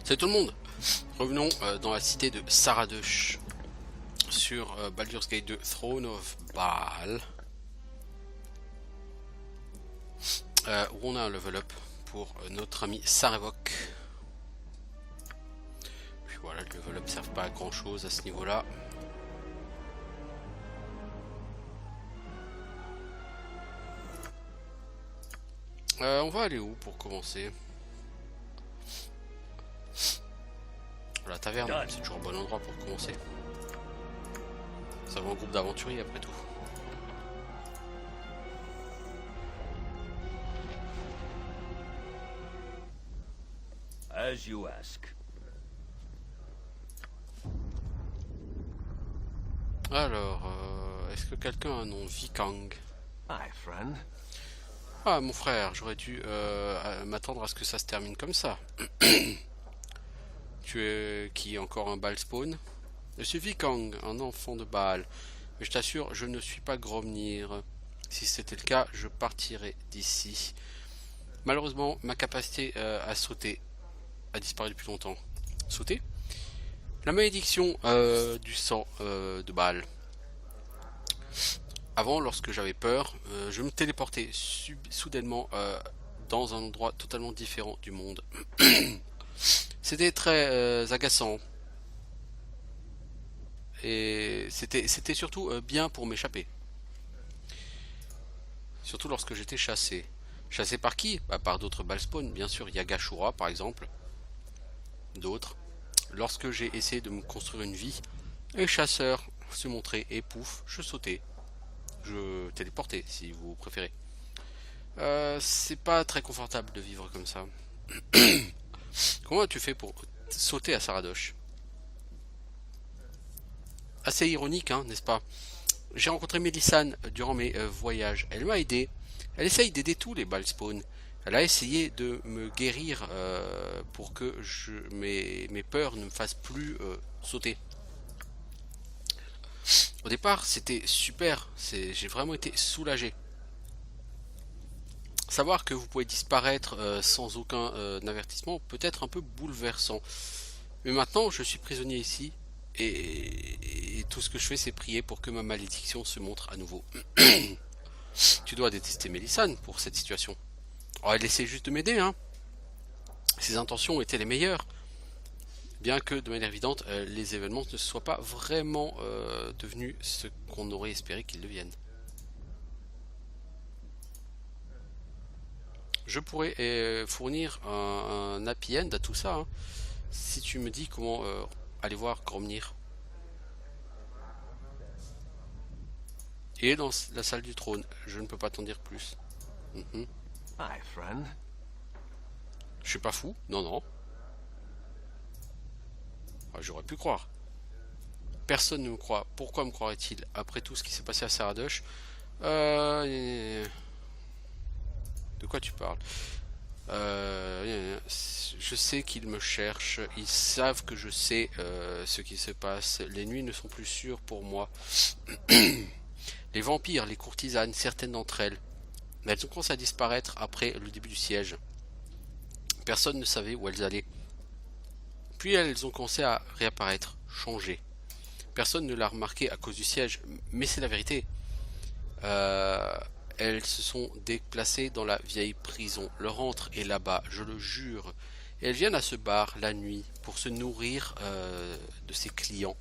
Salut tout le monde. Revenons dans la cité de Saradosh sur Baldur's Gate 2 Throne of Baal, où on a un level up pour notre ami Sarevok. Puis voilà, le level up ne sert pas à grand chose à ce niveau là. On va aller où pour commencer? La taverne, c'est toujours un bon endroit pour commencer. Ça va un groupe d'aventuriers après tout. As you ask. Alors, est-ce que quelqu'un a un nom? Vikang. Hi, friend. Ah, mon frère, j'aurais dû m'attendre à ce que ça se termine comme ça. Tu es qui? Encore un Baal spawn? Je suis Vikang, un enfant de Baal. Mais je t'assure, je ne suis pas Gromnir. Si c'était le cas, je partirais d'ici. Malheureusement, ma capacité à sauter a disparu depuis longtemps. Sauter? La malédiction du sang de Baal. Avant, lorsque j'avais peur, je me téléportais soudainement dans un endroit totalement différent du monde. C'était très agaçant. Et c'était surtout bien pour m'échapper. Surtout lorsque j'étais chassé. Chassé par qui? Par d'autres Baal spawn, bien sûr, Yagashura par exemple. D'autres. Lorsque j'ai essayé de me construire une vie, les chasseurs se montraient et pouf, je sautais. Je téléportais si vous préférez. C'est pas très confortable de vivre comme ça. Comment as-tu fait pour sauter à Saradosh? Assez ironique, hein, n'est-ce pas? J'ai rencontré Mélissane durant mes voyages. Elle m'a aidé. Elle essaye d'aider tous les Baal spawn. Elle a essayé de me guérir pour que mes peurs ne me fassent plus sauter. Au départ, c'était super. J'ai vraiment été soulagé. Savoir que vous pouvez disparaître sans aucun avertissement peut être un peu bouleversant. Mais maintenant, je suis prisonnier ici. Et tout ce que je fais, c'est prier pour que ma malédiction se montre à nouveau. Tu dois détester Mélissane pour cette situation. Oh, elle essaie juste de m'aider, hein. Ses intentions étaient les meilleures. Bien que, de manière évidente, les événements ne soient pas vraiment devenus ce qu'on aurait espéré qu'ils deviennent. Je pourrais fournir un happy end à tout ça, hein, si tu me dis comment aller voir Gromnir. Et dans la salle du trône, je ne peux pas t'en dire plus. Hi, friend. Je suis pas fou, non, non. Ah, j'aurais pu croire. Personne ne me croit. Pourquoi me croirait-il après tout ce qui s'est passé à Saradosh? De quoi tu parles? Je sais qu'ils me cherchent. Ils savent que je sais ce qui se passe. Les nuits ne sont plus sûres pour moi. Les vampires, les courtisanes, certaines d'entre elles. Mais elles ont commencé à disparaître après le début du siège. Personne ne savait où elles allaient. Puis elles ont commencé à réapparaître, changer. Personne ne l'a remarqué à cause du siège, mais c'est la vérité. Elles se sont déplacées dans la vieille prison. Leur antre est là-bas, je le jure. Et elles viennent à ce bar la nuit pour se nourrir de ses clients.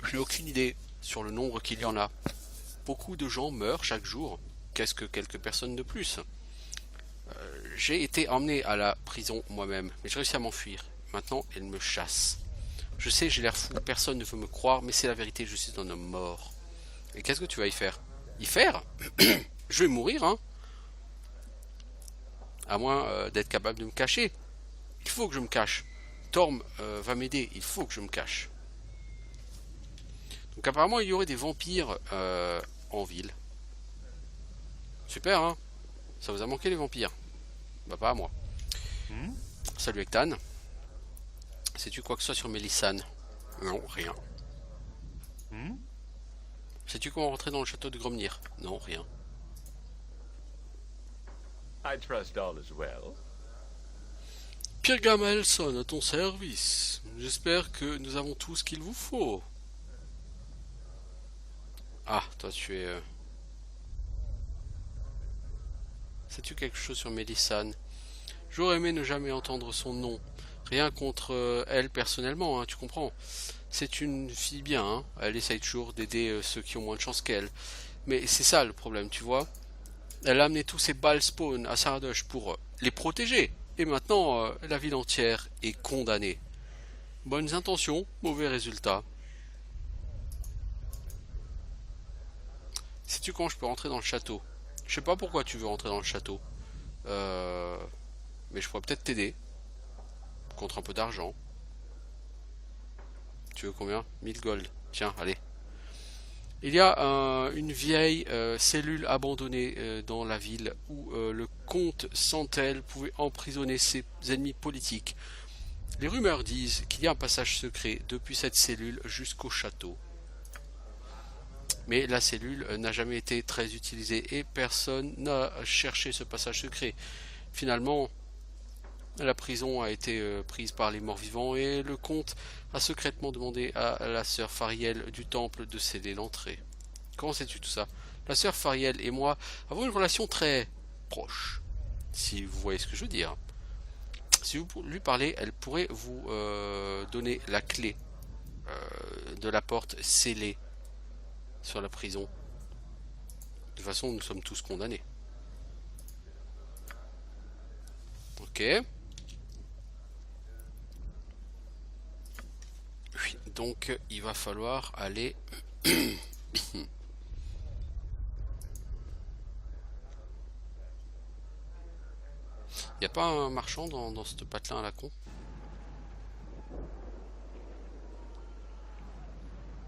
Je n'ai aucune idée sur le nombre qu'il y en a. Beaucoup de gens meurent chaque jour. Qu'est-ce que quelques personnes de plus? J'ai été emmené à la prison moi-même, mais j'ai réussi à m'enfuir. Maintenant, elles me chassent. Je sais, j'ai l'air fou, personne ne veut me croire, mais c'est la vérité, je suis un homme mort. Et qu'est-ce que tu vas y faire? Y faire? Je vais mourir, hein? À moins d'être capable de me cacher. Il faut que je me cache. Torm va m'aider, il faut que je me cache. Donc apparemment, il y aurait des vampires en ville. Super, hein? Ça vous a manqué les vampires? Bah pas à moi. Salut Ektan. Sais-tu quoi que ce soit sur Mélissane? Non, rien. Sais-tu comment rentrer dans le château de Gromnir? Non, rien. I trust all is well. Pierre Gamelson à ton service. J'espère que nous avons tout ce qu'il vous faut. Ah, toi tu es... Sais-tu quelque chose sur Mélissane? J'aurais aimé ne jamais entendre son nom. Rien contre elle personnellement, hein, tu comprends. C'est une fille bien, hein. Elle essaye toujours d'aider ceux qui ont moins de chance qu'elle. Mais c'est ça le problème, tu vois. Elle a amené tous ces balles spawn à Saradosh pour les protéger. Et maintenant, la ville entière est condamnée. Bonnes intentions, mauvais résultats. Sais-tu quand je peux rentrer dans le château? Je sais pas pourquoi tu veux rentrer dans le château. Mais je pourrais peut-être t'aider. Contre un peu d'argent. Tu veux combien? 1000 gold. Tiens, allez. Il y a une vieille cellule abandonnée dans la ville où le comte Santel pouvait emprisonner ses ennemis politiques. Les rumeurs disent qu'il y a un passage secret depuis cette cellule jusqu'au château. Mais la cellule n'a jamais été très utilisée et personne n'a cherché ce passage secret. Finalement, la prison a été prise par les morts-vivants et le comte a secrètement demandé à la sœur Fariel du temple de céder l'entrée. Comment sais-tu tout ça? La sœur Fariel et moi avons une relation très proche, si vous voyez ce que je veux dire. Si vous lui parlez, elle pourrait vous donner la clé de la porte scellée sur la prison. De toute façon, nous sommes tous condamnés. Ok. Oui, donc il va falloir aller... Il n'y a pas un marchand dans ce patelin à la con?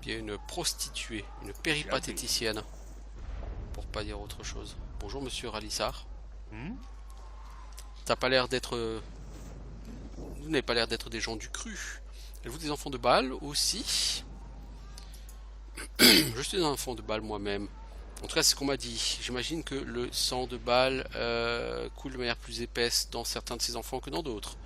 Il y a une prostituée, une péripatéticienne, pour pas dire autre chose. Bonjour monsieur Ralissard. T'as pas l'air d'être... Vous n'avez pas l'air d'être des gens du cru. Êtes-vous des enfants de Bâle aussi? Je suis un enfant de Bâle moi-même. En tout cas, c'est ce qu'on m'a dit. J'imagine que le sang de Bâle coule de manière plus épaisse dans certains de ses enfants que dans d'autres.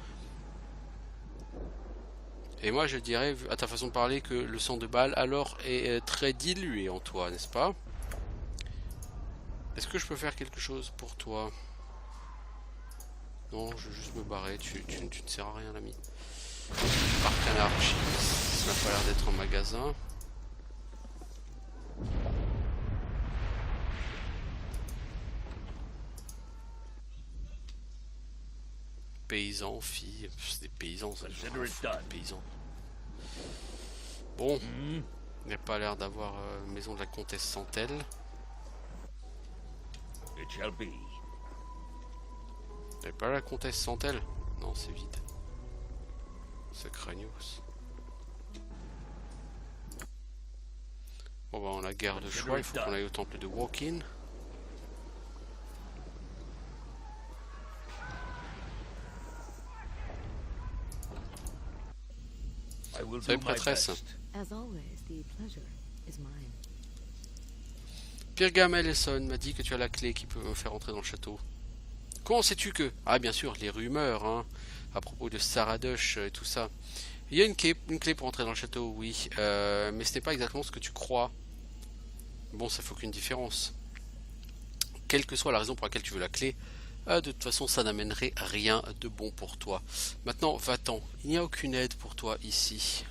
Et moi, je dirais, à ta façon de parler, que le sang de Bâle, alors, est très dilué en toi, n'est-ce pas? Est-ce que je peux faire quelque chose pour toi? Non, je vais juste me barrer. Tu ne sers à rien, l'ami. Arcane Archie, ça n'a pas l'air d'être un magasin. Paysans, filles, c'est des paysans, ça, des paysans. Bon, il n'y a pas l'air d'avoir maison de la comtesse Santel. It shall be. Il n'y a pas la comtesse Santel? Non, c'est vide. C'est Cranios. Bon bah on a guerre de choix, il faut qu'on aille au temple de Walk-in. Salut prêtresse. Pierre Gamelson m'a dit que tu as la clé qui peut me faire entrer dans le château. Comment sais-tu que... Ah bien sûr, les rumeurs, hein, à propos de Saradosh et tout ça. Il y a une clé pour entrer dans le château, oui, mais ce n'est pas exactement ce que tu crois. Bon, ça fait aucune différence. Quelle que soit la raison pour laquelle tu veux la clé, de toute façon, ça n'amènerait rien de bon pour toi. Maintenant, va-t'en. Il n'y a aucune aide pour toi ici.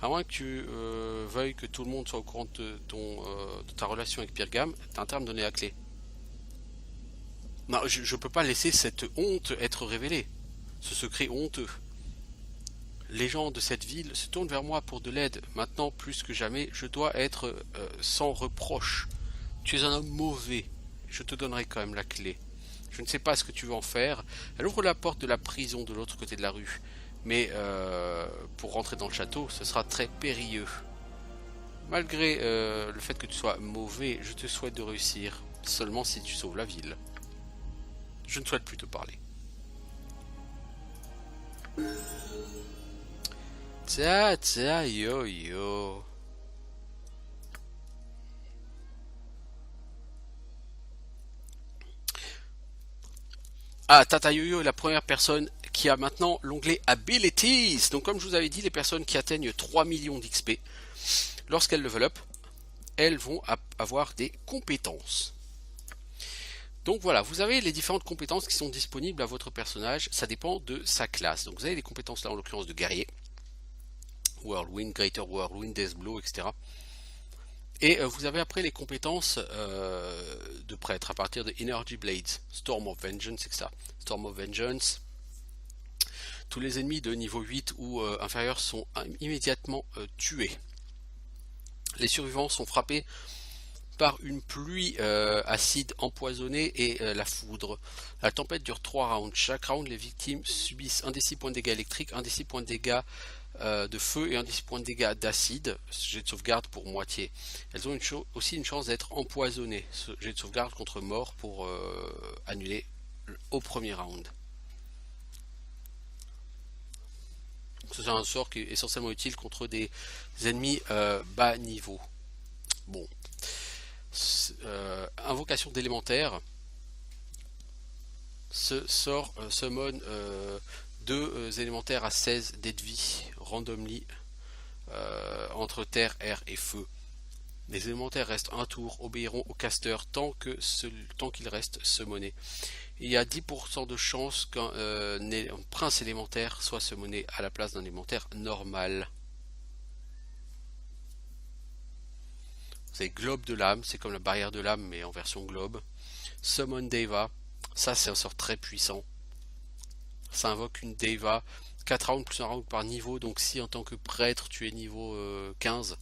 À moins que tu veuilles que tout le monde soit au courant de ta relation avec Pierre Gam, tu as intérêt à me donner la clé. Non, je ne peux pas laisser cette honte être révélée. Ce secret honteux. Les gens de cette ville se tournent vers moi pour de l'aide. Maintenant, plus que jamais, je dois être sans reproche. Tu es un homme mauvais. Je te donnerai quand même la clé. Je ne sais pas ce que tu veux en faire. Elle ouvre la porte de la prison de l'autre côté de la rue. Mais pour rentrer dans le château, ce sera très périlleux. Malgré le fait que tu sois mauvais, je te souhaite de réussir. Seulement si tu sauves la ville. Je ne souhaite plus te parler. Tsa tsa yo yo. Ah, Tata Yo-Yo est la première personne qui a maintenant l'onglet Abilities. Donc comme je vous avais dit, les personnes qui atteignent 3 millions d'XP, lorsqu'elles level up, elles vont avoir des compétences. Donc voilà, vous avez les différentes compétences qui sont disponibles à votre personnage, ça dépend de sa classe. Donc vous avez les compétences là en l'occurrence de guerrier, Whirlwind, Greater Whirlwind, Death Blow, etc. Et vous avez après les compétences de prêtre à partir de Energy Blades, Storm of Vengeance, etc. Storm of Vengeance, tous les ennemis de niveau 8 ou inférieur sont immédiatement tués. Les survivants sont frappés par une pluie acide empoisonnée et la foudre. La tempête dure 3 rounds. Chaque round, les victimes subissent un des 6 points de dégâts électriques, un des 6 points de dégâts de feu et un des 6 points de dégâts d'acide. Jet de sauvegarde pour moitié. Elles ont aussi une chance d'être empoisonnées. Jet de sauvegarde contre mort pour annuler au premier round. C'est un sort qui est essentiellement utile contre des ennemis bas niveau. Bon. Invocation d'élémentaire. Ce sort summon 2 élémentaires à 16 dés de vie, randomly, entre terre, air et feu. Les élémentaires restent un tour, obéiront au caster tant qu'il reste summoné. Il y a 10% de chance qu'un prince élémentaire soit summoné à la place d'un élémentaire normal. Vous avez Globe de l'âme, c'est comme la barrière de l'âme mais en version globe. Summon Deva, ça c'est un sort très puissant. Ça invoque une Deva, 4 rounds plus 1 round par niveau, donc si en tant que prêtre tu es niveau 15,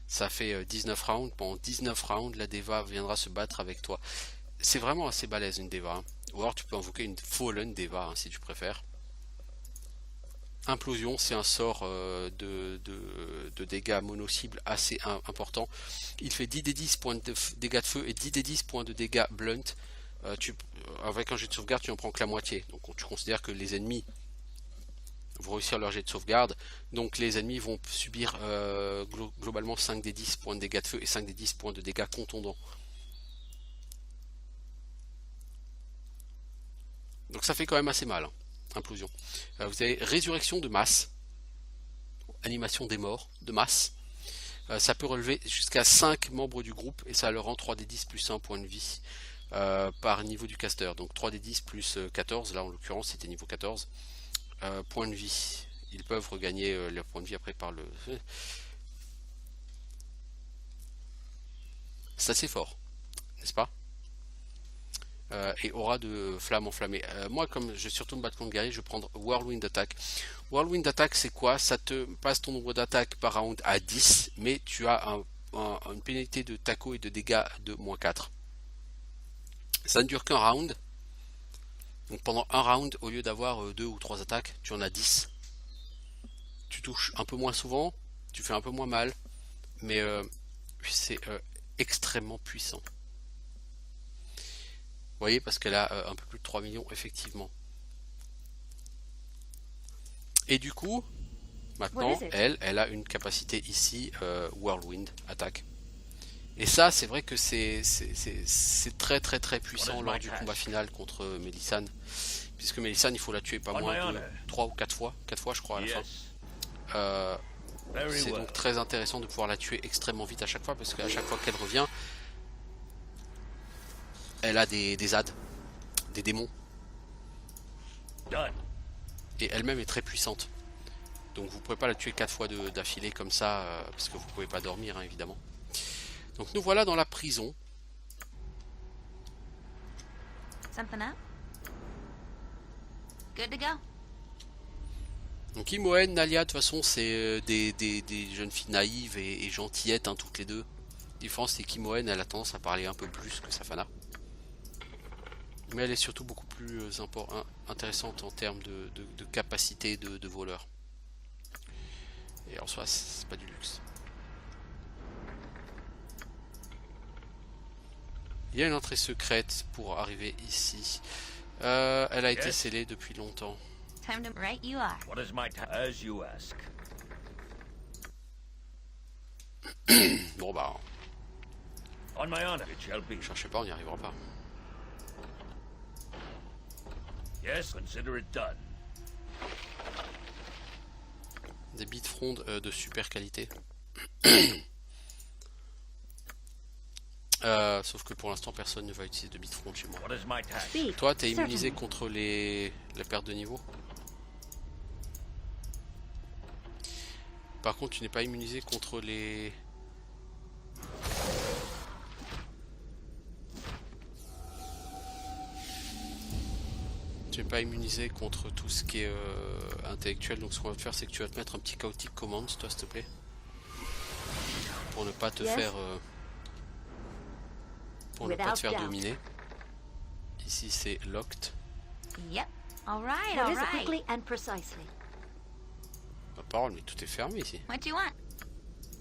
ça fait 19 rounds. Pendant 19 rounds, la Deva viendra se battre avec toi. C'est vraiment assez balèze une Deva. Hein. Ou alors tu peux invoquer une Fallen Deva hein, si tu préfères. Implosion, c'est un sort de dégâts mono-cible assez important. Il fait 10 des 10 points de dégâts de feu et 10 des 10 points de dégâts blunt. Avec un jet de sauvegarde, tu en prends que la moitié. Donc tu considères que les ennemis vont réussir leur jet de sauvegarde. Donc les ennemis vont subir globalement 5 des 10 points de dégâts de feu et 5 des 10 points de dégâts contondants. Donc ça fait quand même assez mal. Hein. Implosion. Vous avez résurrection de masse, animation des morts de masse. Ça peut relever jusqu'à 5 membres du groupe et ça leur rend 3d10 plus 1 point de vie par niveau du caster. Donc 3d10 plus 14, là en l'occurrence c'était niveau 14. Point de vie. Ils peuvent regagner leur point de vie après par le... C'est assez fort, n'est-ce pas? Et aura de flamme enflammée. Moi, comme je vais surtout me battre contre guerrier, je vais prendre Whirlwind Attack. Whirlwind Attack, c'est quoi? Ça te passe ton nombre d'attaques par round à 10, mais tu as une pénalité de taco et de dégâts de moins 4. Ça ne dure qu'un round. Donc pendant un round, au lieu d'avoir 2 ou 3 attaques, tu en as 10. Tu touches un peu moins souvent, tu fais un peu moins mal, mais c'est extrêmement puissant. Vous voyez, parce qu'elle a un peu plus de 3 millions, effectivement. Et du coup, maintenant, elle a une capacité ici, Whirlwind Attack. Et ça, c'est vrai que c'est très très très puissant lors du combat final contre Melisande. Puisque Melisande, il faut la tuer pas moins de 3 ou 4 fois. 4 fois, je crois, à la fin. C'est donc très intéressant de pouvoir la tuer extrêmement vite à chaque fois, parce qu'à chaque fois qu'elle revient, elle a des ZAD, des démons. Et elle-même est très puissante. Donc vous ne pouvez pas la tuer 4 fois d'affilée comme ça, parce que vous ne pouvez pas dormir, hein, évidemment. Donc nous voilà dans la prison. Donc Imoen, Nalia, de toute façon, c'est des jeunes filles naïves et gentillettes, hein, toutes les deux. La différence, c'est qu'Imoen, elle a tendance à parler un peu plus que Safana. Mais elle est surtout beaucoup plus intéressante en termes de capacité de voleur. Et en soi, c'est pas du luxe. Il y a une entrée secrète pour arriver ici. Elle a été scellée depuis longtemps. Bon bah... cherchez pas, on n'y arrivera pas. Yes, consider it done. Des bits frondes de super qualité. Sauf que pour l'instant personne ne va utiliser de bits frondes chez moi. What is my task? Speak. Toi t'es immunisé Certainly. contre la perte de niveau. Par contre tu n'es pas immunisé contre les... Tu n'es pas immunisé contre tout ce qui est intellectuel. Donc ce qu'on va te faire c'est que tu vas te mettre un petit chaotic command toi s'il te plaît. Pour ne pas te Yes. faire... pour ne pas te Without faire doubt. dominer. Ici c'est locked. Yep. All right, What all is it right. quickly and precisely? Ma parole mais tout est fermé ici. What do you want?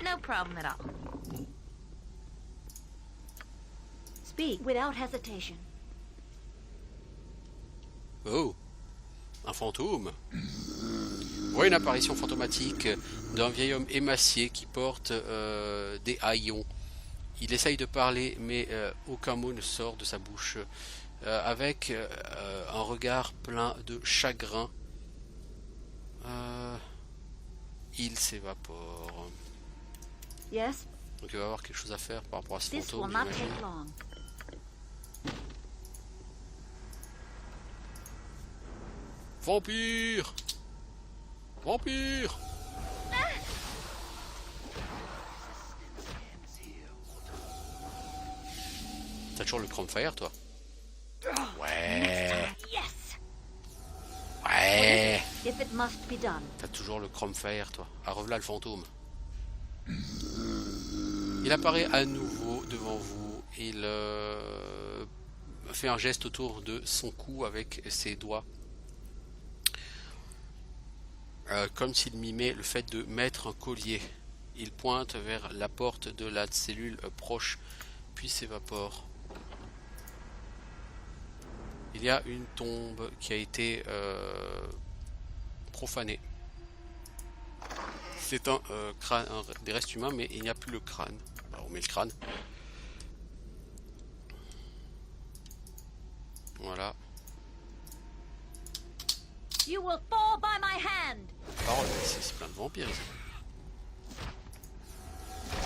No problem at all. Speak without hesitation. Oh, un fantôme. Voit une apparition fantomatique d'un vieil homme émacié qui porte des haillons. Il essaye de parler, mais aucun mot ne sort de sa bouche. Avec un regard plein de chagrin, il s'évapore. Yes, Donc il va y avoir quelque chose à faire par rapport à ce this will fantôme, not j'imagine. take long. Vampire! Vampire! T'as toujours le Chromefire, toi? Ouais! Yes, Ouais! if it must be done. T'as toujours le Chromefire, toi. Ah, revoilà le fantôme. Il apparaît à nouveau devant vous. Il fait un geste autour de son cou avec ses doigts. Comme s'il mimait le fait de mettre un collier. Il pointe vers la porte de la cellule proche, puis s'évapore. Il y a une tombe qui a été profanée. C'est un crâne, des restes humains, mais il n'y a plus le crâne. Bah, on met le crâne. Voilà. You will fall by my hand. Oh, c'est plein de vampires ici.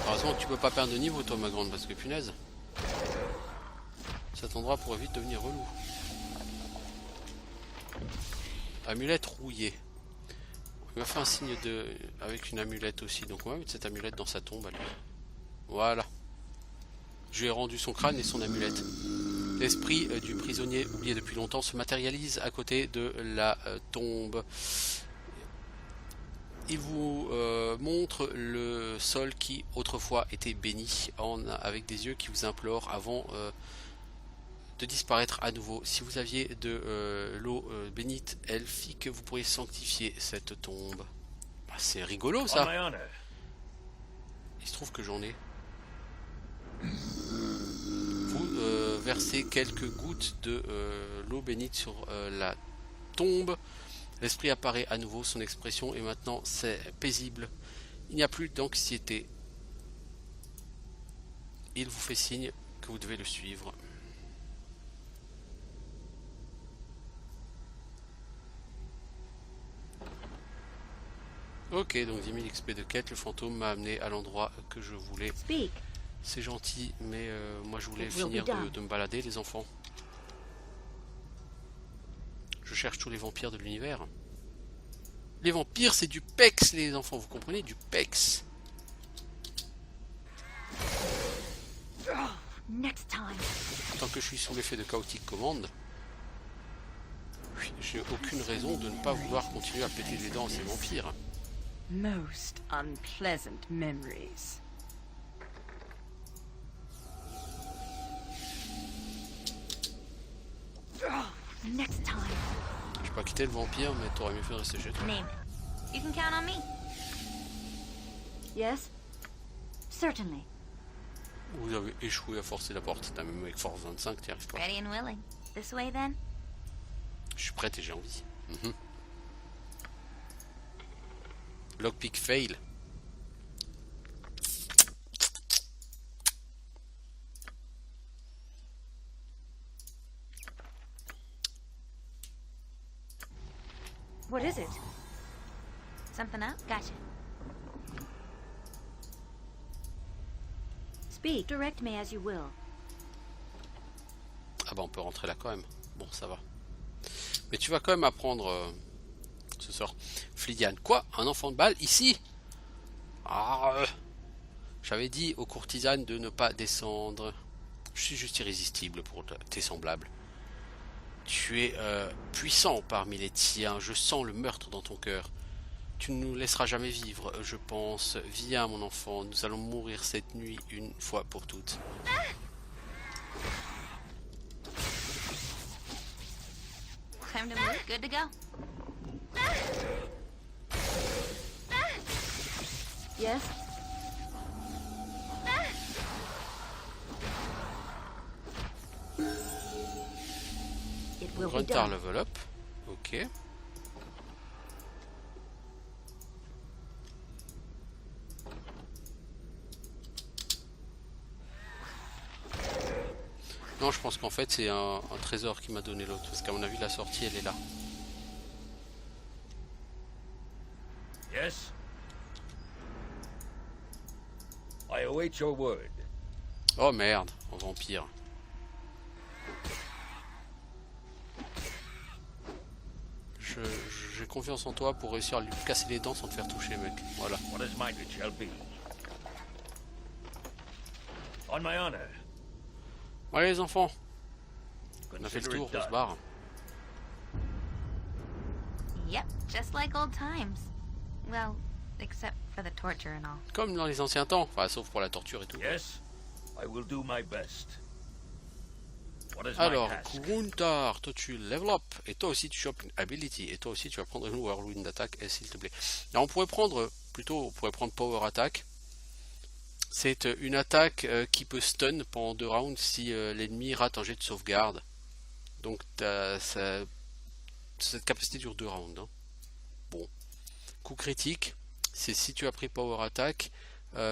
Heureusement que tu peux pas perdre de niveau, toi, ma grande, parce que punaise. Cet endroit pourrait vite devenir relou. Amulette rouillée. Il m'a fait un signe avec une amulette aussi, donc on va mettre cette amulette dans sa tombe. Allez. Voilà. Je lui ai rendu son crâne et son amulette. L'esprit du prisonnier oublié depuis longtemps se matérialise à côté de la tombe. Il vous montre le sol qui autrefois était béni, avec des yeux qui vous implorent avant de disparaître à nouveau. Si vous aviez de l'eau bénite elfique, vous pourriez sanctifier cette tombe. Bah, c'est rigolo On ça. my honor. Il se trouve que j'en ai. Vous versez quelques gouttes de l'eau bénite sur la tombe. L'esprit apparaît à nouveau, son expression est maintenant c'est paisible. Il n'y a plus d'anxiété. Il vous fait signe que vous devez le suivre. Ok, donc 10 000 XP de quête, le fantôme m'a amené à l'endroit que je voulais. Speak. C'est gentil, mais moi je voulais It will finir be done. de me balader, les enfants. Je cherche tous les vampires de l'univers. Les vampires, c'est du pex, les enfants, vous comprenez? Du pex. Next time. Tant que je suis sous l'effet de Chaotic Command, j'ai aucune raison de ne pas vouloir continuer à péter les dents à ces vampires. Most unpleasant memories. Next time. Je vais pas quitter le vampire, mais t'aurais mieux fait de rester chez toi. Name it. You can count on me. Yes, certainly. Vous avez échoué à forcer la porte. T'as même avec force 25, t'y arrives pas. Ready and willing. This way then? Je suis prête et j'ai envie. Lockpick fail. What is it? Something up? Gotcha. Speak. Direct me as you will. Ah bah on peut rentrer là quand même. Bon, ça va. Mais tu vas quand même apprendre ce sort. Flidian. Quoi? Un enfant de balle ici? Ah, j'avais dit aux courtisanes de ne pas descendre. Je suis juste irrésistible pour tes semblables. Tu es puissant parmi les tiens. Je sens le meurtre dans ton cœur. Tu ne nous laisseras jamais vivre, je pense. Viens, mon enfant, nous allons mourir cette nuit une fois pour toutes. Time to move. Good to go. Yes? It will be Gruntar done. level up. Ok. Non, je pense qu'en fait c'est un trésor qui m'a donné l'autre. Parce qu'à mon avis la sortie elle est là. Yes? I await your word. Oh merde, en vampire. J'ai confiance en toi pour réussir à lui casser les dents sans te faire toucher, mec. Voilà. What is mine it shall be. On my honor. Allez les enfants, on a fait le Consider tour, it on se done. barre. Yep, just like old times. Well, except for the torture and all. Comme dans les anciens temps, enfin sauf pour la torture et tout. Yes? I will do my best. What is Alors, my task? Gruntar, toi tu level up, et toi aussi tu chopes une ability, et toi aussi tu vas prendre une whirlwind d'attaque, s'il te plaît. Alors on pourrait prendre, plutôt, on pourrait prendre power attack. C'est une attaque qui peut stun pendant 2 rounds si l'ennemi rate un jet de sauvegarde. Donc cette capacité dure 2 rounds. Hein. Bon. Coup critique, c'est si tu as pris power attack,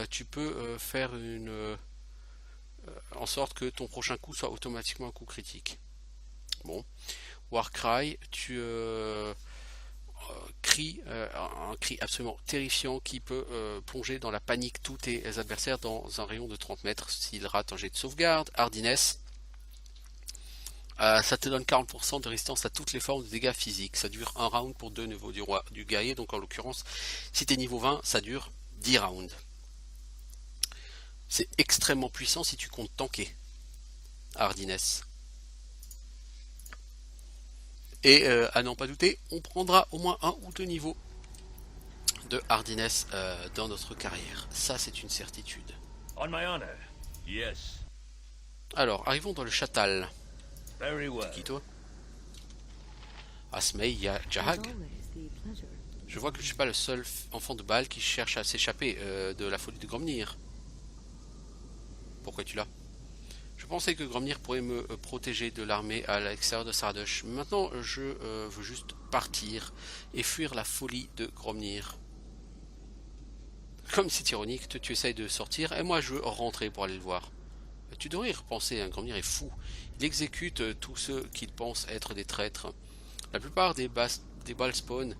tu peux faire en sorte que ton prochain coup soit automatiquement un coup critique. Bon. Warcry, tu cries un cri absolument terrifiant qui peut plonger dans la panique tous tes adversaires dans un rayon de 30 mètres s'ils ratent un jet de sauvegarde. Hardiness, ça te donne 40% de résistance à toutes les formes de dégâts physiques. Ça dure 1 round pour 2 niveaux du guerrier, donc en l'occurrence, si tu es niveau 20, ça dure 10 rounds. C'est extrêmement puissant si tu comptes tanker. Hardiness. Et à n'en pas douter, on prendra au moins 1 ou 2 niveaux de hardiness dans notre carrière. Ça, c'est une certitude. On my honor. Yes. Alors, arrivons dans le Chatal. Very well. Qui toi? Asmei, il y a Jahag. Je vois que je suis pas le seul enfant de balle qui cherche à s'échapper de la folie de Gromnir. Pourquoi es-tu là? Je pensais que Gromnir pourrait me protéger de l'armée à l'extérieur de Sardoche. Maintenant, je veux juste partir et fuir la folie de Gromnir. Comme c'est ironique, tu essayes de sortir et moi je veux rentrer pour aller le voir. Tu devrais y repenser, hein, Gromnir est fou. Il exécute tous ceux qu'il pense être des traîtres. La plupart des balles spawn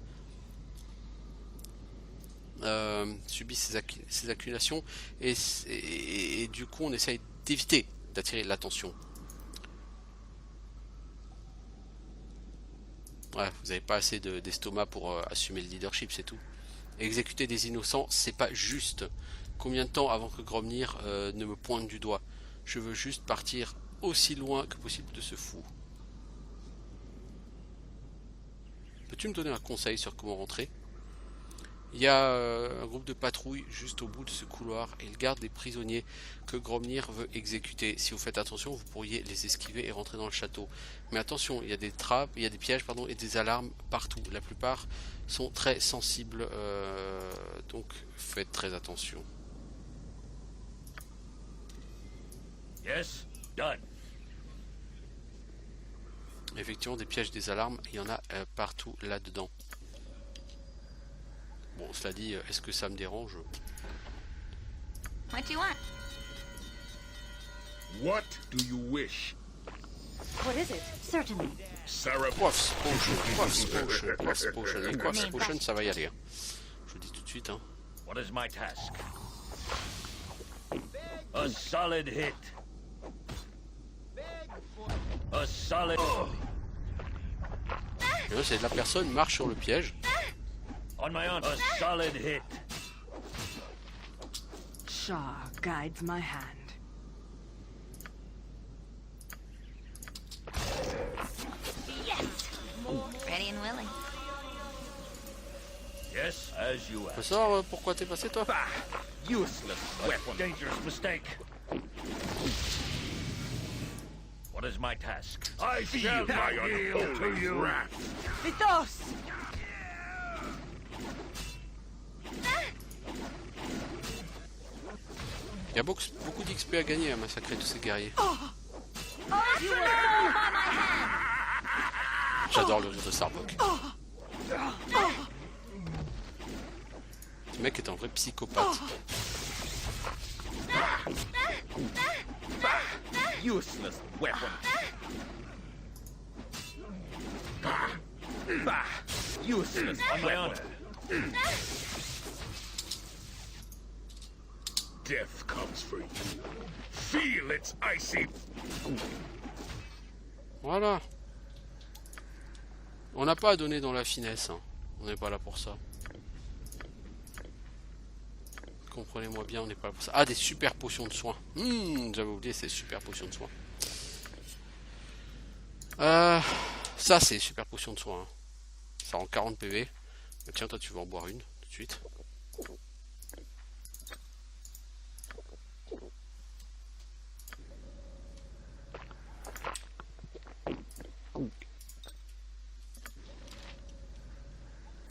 subissent ces accusations et du coup on essaye d'éviter d'attirer l'attention. Ouais, vous n'avez pas assez d'estomac pour assumer le leadership, c'est tout. Exécuter des innocents, c'est pas juste. Combien de temps avant que Gromnir ne me pointe du doigt? Je veux juste partir aussi loin que possible de ce fou. Peux-tu me donner un conseil sur comment rentrer? Il y a un groupe de patrouilles juste au bout de ce couloir et ils gardent des prisonniers que Gromnir veut exécuter. Si vous faites attention, vous pourriez les esquiver et rentrer dans le château. Mais attention, il y a des trappes, il y a des pièges et des alarmes partout. La plupart sont très sensibles, donc faites très attention. Yes, done. Effectivement, des pièges, des alarmes, il y en a partout là-dedans. Bon, cela dit, est-ce que ça me dérange? What you want? What do you wish? What is it? Certainly. Coifs potion. Les coifs potion, ça va y aller. Hein. Je vous dis tout de suite. Hein. What is my task? A solid hit. A solid... Et là, c'est la personne marche sur le piège. On my own. A solid hit. Shah guides my hand. Ready and willing. Yes, as you Tu peux ask. savoir pourquoi t'es passé, toi? Bah, useless weapon. Dangerous mistake. What is my task? I feel my unholy wrath. Vithos! Il y a beaucoup d'XP à gagner à massacrer tous ces guerriers. J'adore le nom de Sarbok. Ce mec est un vrai psychopathe. Useless weapon. Bah, useless on my honor. Death comes for you. Feel its icy. Voilà. On n'a pas à donner dans la finesse. Hein. On n'est pas là pour ça. Comprenez-moi bien, on n'est pas là pour ça. Ah, des super potions de soins. J'avais oublié ces super potions de soins. Ça, c'est super potions de soins. Hein. Ça rend 40 PV. Mais tiens, toi, tu vas en boire une tout de suite.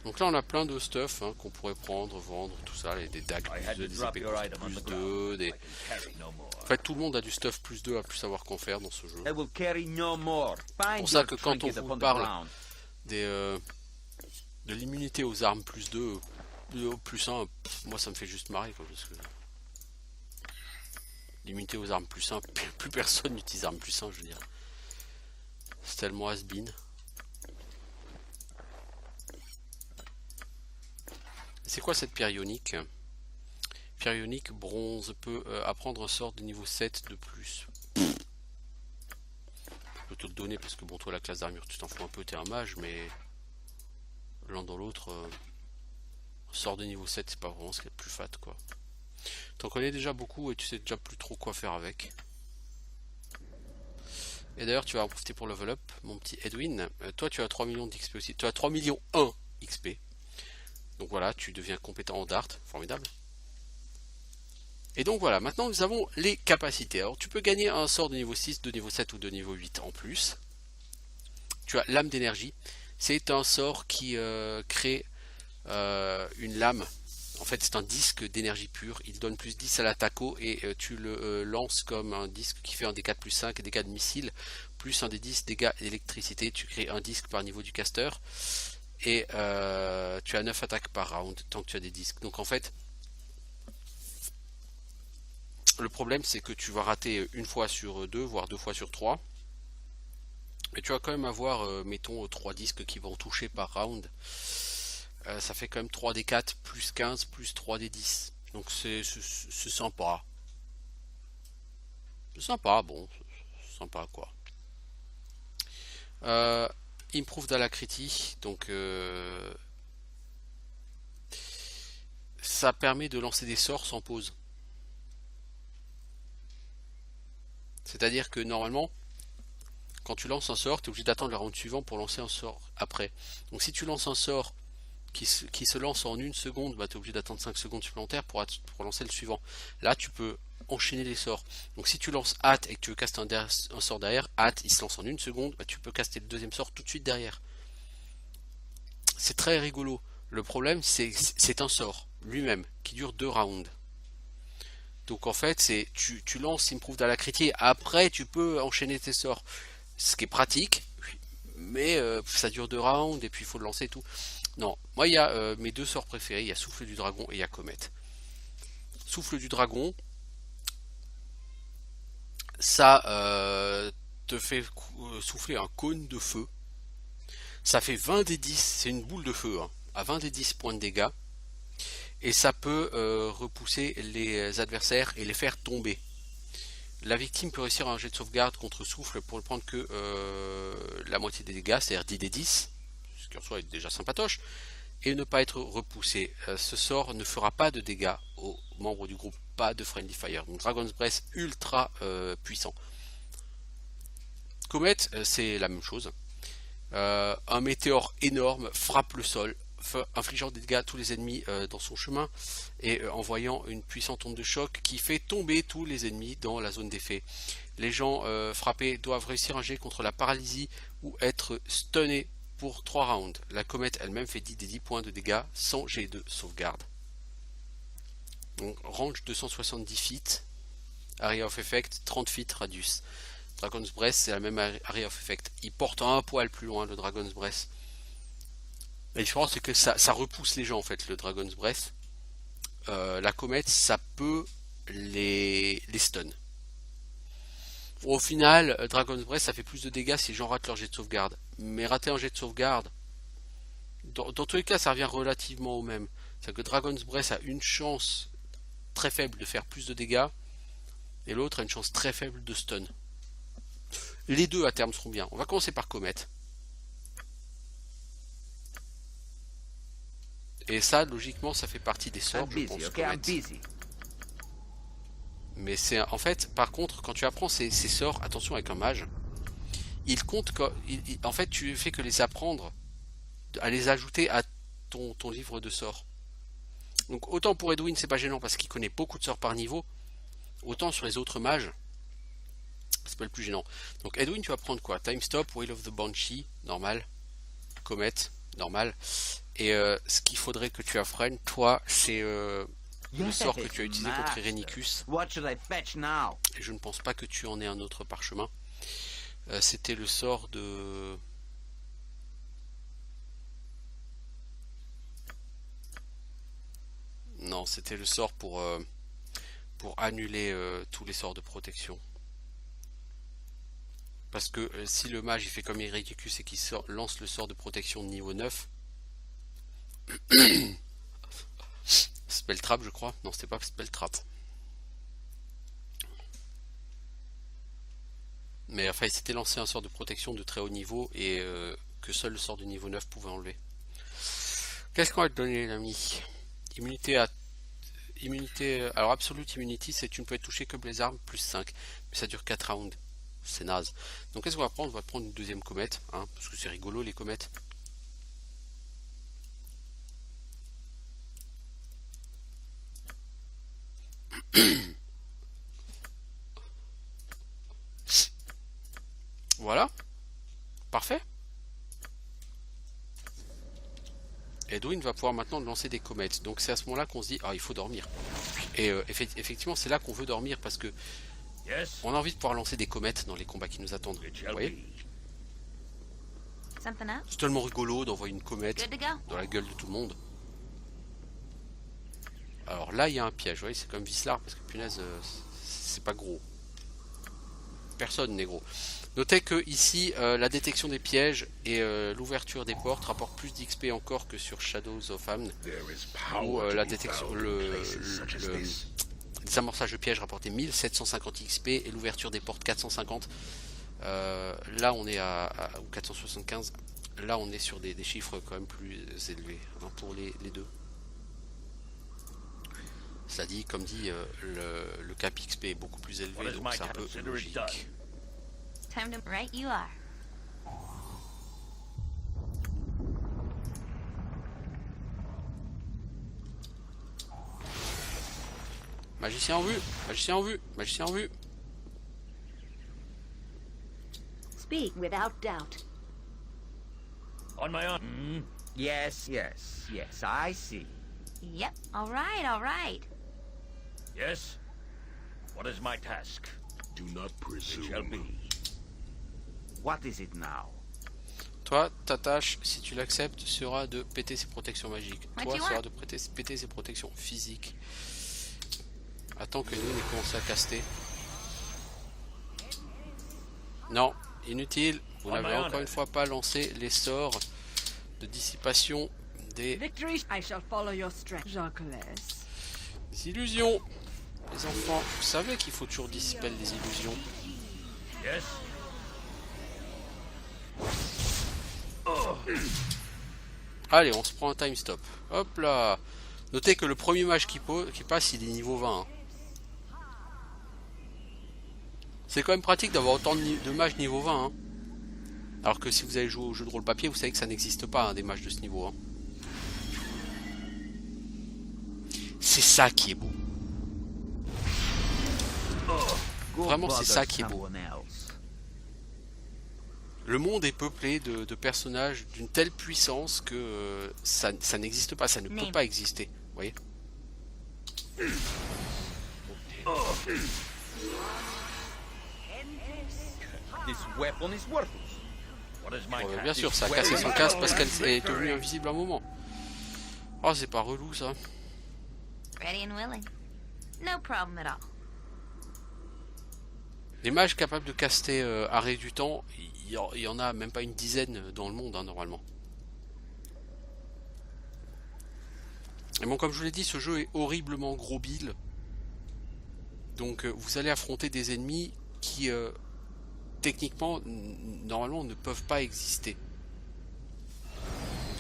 Donc là on a plein de stuff hein, qu'on pourrait prendre, vendre, tout ça, des dagues I had plus 2, to des drop épées your item on plus the 2, ground. des... I can carry no more. En fait tout le monde a du stuff plus 2 à plus savoir qu'en faire dans ce jeu. I will carry no more. Find Pour ça your que quand on trinket vous upon the parle ground. de l'immunité aux armes plus 2, plus 1, moi ça me fait juste marrer quoi, parce que l'immunité aux armes plus 1, plus personne n'utilise armes plus 1 je veux dire. C'est tellement has-been. C'est quoi cette pierre ionique? Pierre ionique, bronze, peut apprendre un sort de niveau 7 de plus. Je peux te le donner parce que bon, toi la classe d'armure tu t'en fous un peu, t'es un mage, mais l'un dans l'autre, un sort de niveau 7 c'est pas vraiment ce qui est le plus fat quoi. T'en connais déjà beaucoup et tu sais déjà plus trop quoi faire avec. Et d'ailleurs tu vas en profiter pour level up, mon petit Edwin. Toi tu as 3 millions d'XP aussi, tu as 3 millions 1 XP. Donc voilà, tu deviens compétent en dart, formidable. Et donc voilà, maintenant nous avons les capacités. Alors tu peux gagner un sort de niveau 6, de niveau 7 ou de niveau 8 en plus. Tu as l'âme d'énergie. C'est un sort qui crée une lame. En fait c'est un disque d'énergie pure. Il donne plus 10 à l'attaquo et tu le lances comme un disque qui fait un D4 plus 5 dégâts de missile, plus un des 10 dégâts d'électricité. Tu crées un disque par niveau du caster. Et tu as 9 attaques par round tant que tu as des disques. Donc en fait, le problème c'est que tu vas rater une fois sur 2, voire 2 fois sur 3. Mais tu vas quand même avoir, mettons, 3 disques qui vont toucher par round. Ça fait quand même 3d4 plus 15 plus 3d10. Donc c'est sympa. C'est sympa, bon. C'est sympa quoi. Improved Alacrity, donc ça permet de lancer des sorts sans pause. C'est-à-dire que normalement, quand tu lances un sort, tu es obligé d'attendre le round suivant pour lancer un sort après. Donc si tu lances un sort qui se lance en 1 seconde, bah, tu es obligé d'attendre 5 secondes supplémentaires pour lancer le suivant. Là, tu peux enchaîner les sorts. Donc si tu lances hâte et que tu veux caster un sort derrière, hâte, il se lance en 1 seconde, bah, tu peux caster le deuxième sort tout de suite derrière. C'est très rigolo. Le problème, c'est un sort lui-même qui dure 2 rounds. Donc en fait, c'est tu lances Improved Alacrity, après tu peux enchaîner tes sorts. Ce qui est pratique, mais ça dure 2 rounds et puis il faut le lancer et tout. Non, moi il y a mes 2 sorts préférés, il y a Souffle du Dragon et il y a Comète. Souffle du Dragon, ça te fait souffler un cône de feu. Ça fait 20 des 10, c'est une boule de feu, hein, à 20 des 10 points de dégâts. Et ça peut repousser les adversaires et les faire tomber. La victime peut réussir un jet de sauvegarde contre souffle pour ne prendre que la moitié des dégâts, c'est-à-dire 10 des 10, ce qui en soi est déjà sympatoche, et ne pas être repoussé. Ce sort ne fera pas de dégâts aux membres du groupe, pas de Friendly Fire. Donc Dragon's Breath ultra puissant. Comet, c'est la même chose. Un météore énorme frappe le sol, infligeant des dégâts à tous les ennemis dans son chemin et envoyant une puissante onde de choc qui fait tomber tous les ennemis dans la zone d'effet. Les gens frappés doivent réussir un jet contre la paralysie ou être stunnés pour 3 rounds. La comète elle-même fait 10 des 10 points de dégâts sans jet de sauvegarde. Donc range 270 feet, area of effect 30 feet radius. Dragon's Breath c'est la même area of effect. Il porte un poil plus loin le Dragon's Breath. La différence c'est que ça repousse les gens en fait, le Dragon's Breath. La comète ça peut les stun. Au final, Dragon's Breath ça fait plus de dégâts si les gens ratent leur jet de sauvegarde. Mais rater un jet de sauvegarde, dans tous les cas ça revient relativement au même. C'est-à-dire que Dragon's Breath a une chance très faible de faire plus de dégâts et l'autre a une chance très faible de stun. Les deux à terme seront bien. On va commencer par comète. Et ça, logiquement, ça fait partie des sorts, je pense, comète. Mais c'est en fait, par contre, quand tu apprends ces sorts, attention avec un mage, il compte en fait, tu fais que les apprendre, à les ajouter à ton livre de sorts. Donc autant pour Edwin, c'est pas gênant parce qu'il connaît beaucoup de sorts par niveau, autant sur les autres mages, c'est pas le plus gênant. Donc Edwin, tu vas prendre quoi? Time Stop, Wail of the Banshee, normal. Comet, normal. Et ce qu'il faudrait que tu apprennes, toi, c'est le sort que tu as utilisé contre Irenicus. Et je ne pense pas que tu en aies un autre parchemin. C'était le sort de... Non, c'était le sort pour annuler tous les sorts de protection. Parce que si le mage il fait comme Irenicus et qu'il lance le sort de protection de niveau 9, Spell Trap je crois, non c'était pas Spell Trap. Mais enfin il s'était lancé un sort de protection de très haut niveau et que seul le sort de niveau 9 pouvait enlever. Qu'est-ce qu'on va te donner l'ami? Immunité à... Alors Absolute Immunity c'est tu ne peux être touché que les armes plus 5, mais ça dure 4 rounds. C'est naze. Donc qu'est-ce qu'on va prendre? On va prendre une deuxième comète, hein, parce que c'est rigolo les comètes. Voilà. Parfait. Edwin va pouvoir maintenant lancer des comètes. Donc c'est à ce moment-là qu'on se dit, ah il faut dormir. Et effectivement c'est là qu'on veut dormir parce que on a envie de pouvoir lancer des comètes dans les combats qui nous attendent. Vous voyez? C'est tellement rigolo d'envoyer une comète dans la gueule de tout le monde. Alors là il y a un piège, vous voyez, c'est comme Vislar parce que punaise c'est pas gros. Personne n'est gros. Notez que ici la détection des pièges et l'ouverture des portes rapportent plus d'XP encore que sur Shadows of Amn, où la détection, le désamorçage de pièges rapportait 1750 XP et l'ouverture des portes 450. Là on est ou 475. Là on est sur des chiffres quand même plus élevés hein, pour les deux. Cela dit, comme dit, le cap XP est beaucoup plus élevé, donc c'est un peu logique. Time to right you are. Magicien en vue, magicien en vue, magicien en vue. Speak without doubt. On my own. Yes, I see. Yep, all right. Yes? What is my task? Do not It shall presume. be. What is it now? Toi, ta tâche, si tu l'acceptes, sera de péter ses protections magiques. What Toi, you sera want? de péter ses protections physiques. Attends que nous ait commencé à caster. Non, inutile. Vous On n'avez my encore honor. une fois pas lancé les sorts de dissipation des Victory, I shall follow your strength. Jacques. illusions. Les enfants, vous savez qu'il faut toujours dissiper les illusions. Yes. Allez, on se prend un time stop. Hop là. Notez que le premier mage qui passe, il est niveau 20. Hein. C'est quand même pratique d'avoir autant de mages niveau 20. Hein. Alors que si vous avez joué au jeu de rôle papier, vous savez que ça n'existe pas, hein, des mages de ce niveau. Hein. C'est ça qui est beau. Vraiment, c'est ça qui est beau. Le monde est peuplé de personnages d'une telle puissance que ça n'existe pas, ça ne peut pas exister. Vous voyez? This weapon is worthless. What is my Bon, task? bien sûr, ça a cassé son casque parce qu'elle est devenue invisible à un moment. Oh, c'est pas relou ça. Ready and willing. No problem at all. Les mages capables de caster arrêt du temps, il y en a même pas une dizaine dans le monde, hein, normalement. Et bon, comme je vous l'ai dit, ce jeu est horriblement gros bill. Donc vous allez affronter des ennemis qui, techniquement, normalement, ne peuvent pas exister.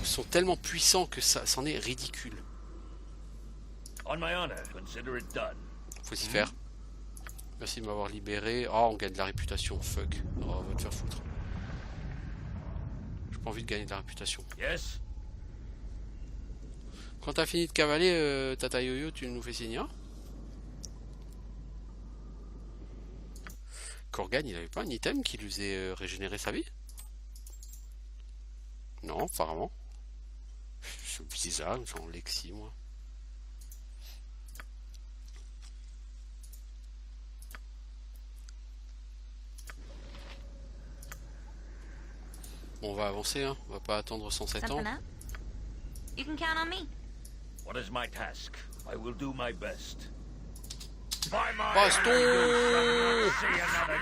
Ils sont tellement puissants que ça c'en est ridicule. On my honor, consider it done. Faut s'y faire. Merci de m'avoir libéré. Oh, on gagne de la réputation. Fuck. Oh, on va te faire foutre. J'ai pas envie de gagner de la réputation. Yes. Quand t'as fini de cavaler, Tata Yo-Yo, tu nous fais signe. Hein. Korgan, il avait pas un item qui lui faisait régénérer sa vie? Non, apparemment. C'est bizarre, genre Lexi, moi. Bon, on va avancer, hein. On va pas attendre 107 ans. Something up? You can count on me. What is my task? I will do my best. By my Baston! hand, you shall not see another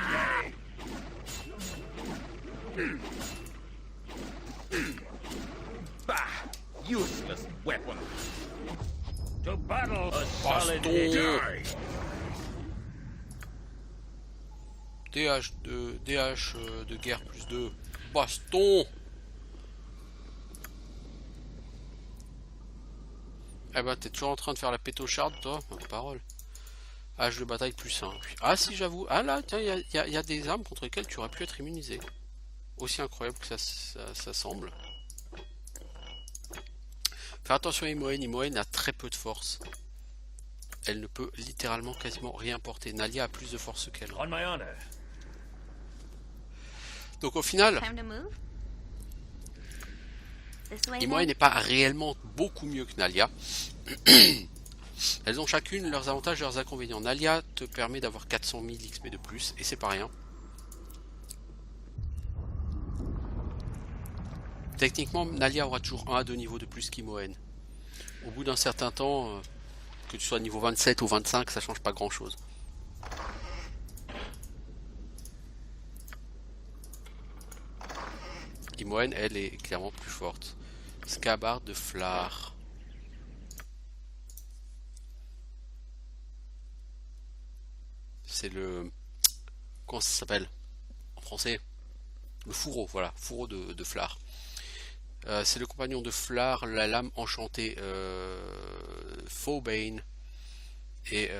day. Bah! Useless weapon. To battle, a solid Baston! hit. DH de guerre plus 2. Baston! Eh ben, t'es toujours en train de faire la pétocharde, toi? Parole. Hache de bataille plus 1. Ah si, j'avoue. Ah là, tiens, il y a des armes contre lesquelles tu aurais pu être immunisé. Aussi incroyable que ça semble. Faire attention à Imoen. Imoen a très peu de force. Elle ne peut littéralement quasiment rien porter. Nalia a plus de force qu'elle. On my honor. Donc au final, Time to move. This way. Imoen then? n'est pas réellement beaucoup mieux que Nalia. Elles ont chacune leurs avantages et leurs inconvénients. Nalia te permet d'avoir 400 000 XP de plus, et c'est pas rien. Techniquement, Nalia aura toujours 1 à 2 niveaux de plus qu'Imoen. Au bout d'un certain temps, que tu sois niveau 27 ou 25, ça change pas grand chose. Imoen, elle, est clairement plus forte. Scabbard de Flar. C'est le... Comment ça s'appelle en français? Le fourreau, voilà. Fourreau de Flar. C'est le compagnon de Flar, la lame enchantée Fauxbane. Et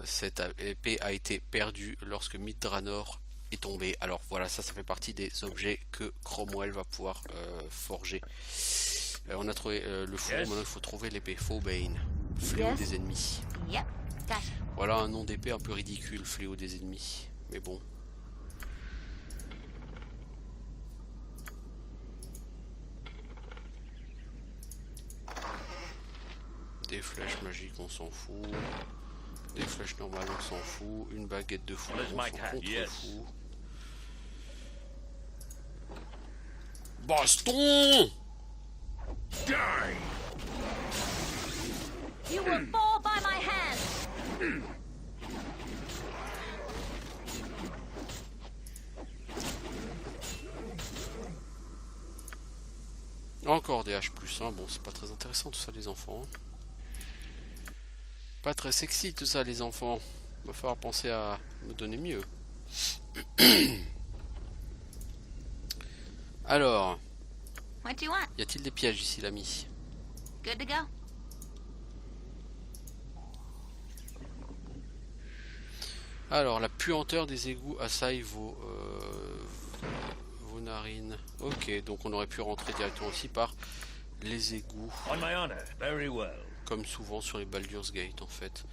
cette épée a été perdue lorsque Mithranor est tombé. Alors voilà, ça fait partie des objets que Cromwell va pouvoir forger. On a trouvé le fourreau, Yes. maintenant il faut trouver l'épée Fauxbane, fléau Yes. des ennemis. Yep. Gotcha. Voilà un nom d'épée un peu ridicule, fléau des ennemis. Mais bon. Des flèches magiques, on s'en fout. Des flèches normales, on s'en fout. Une baguette de fou, What is on my s'en task? contrefout. Yes. Baston! Die! You will fall by my hand! Encore des H+, hein. Bon, c'est pas très intéressant tout ça les enfants. Pas très sexy tout ça les enfants. Va falloir penser à me donner mieux. Alors, What do you want? y a-t-il des pièges ici l'ami? Good to go. Alors, la puanteur des égouts assaille vos narines. Ok, donc on aurait pu rentrer directement aussi par les égouts. On my honor, very well. Comme souvent sur les Baldur's Gate en fait.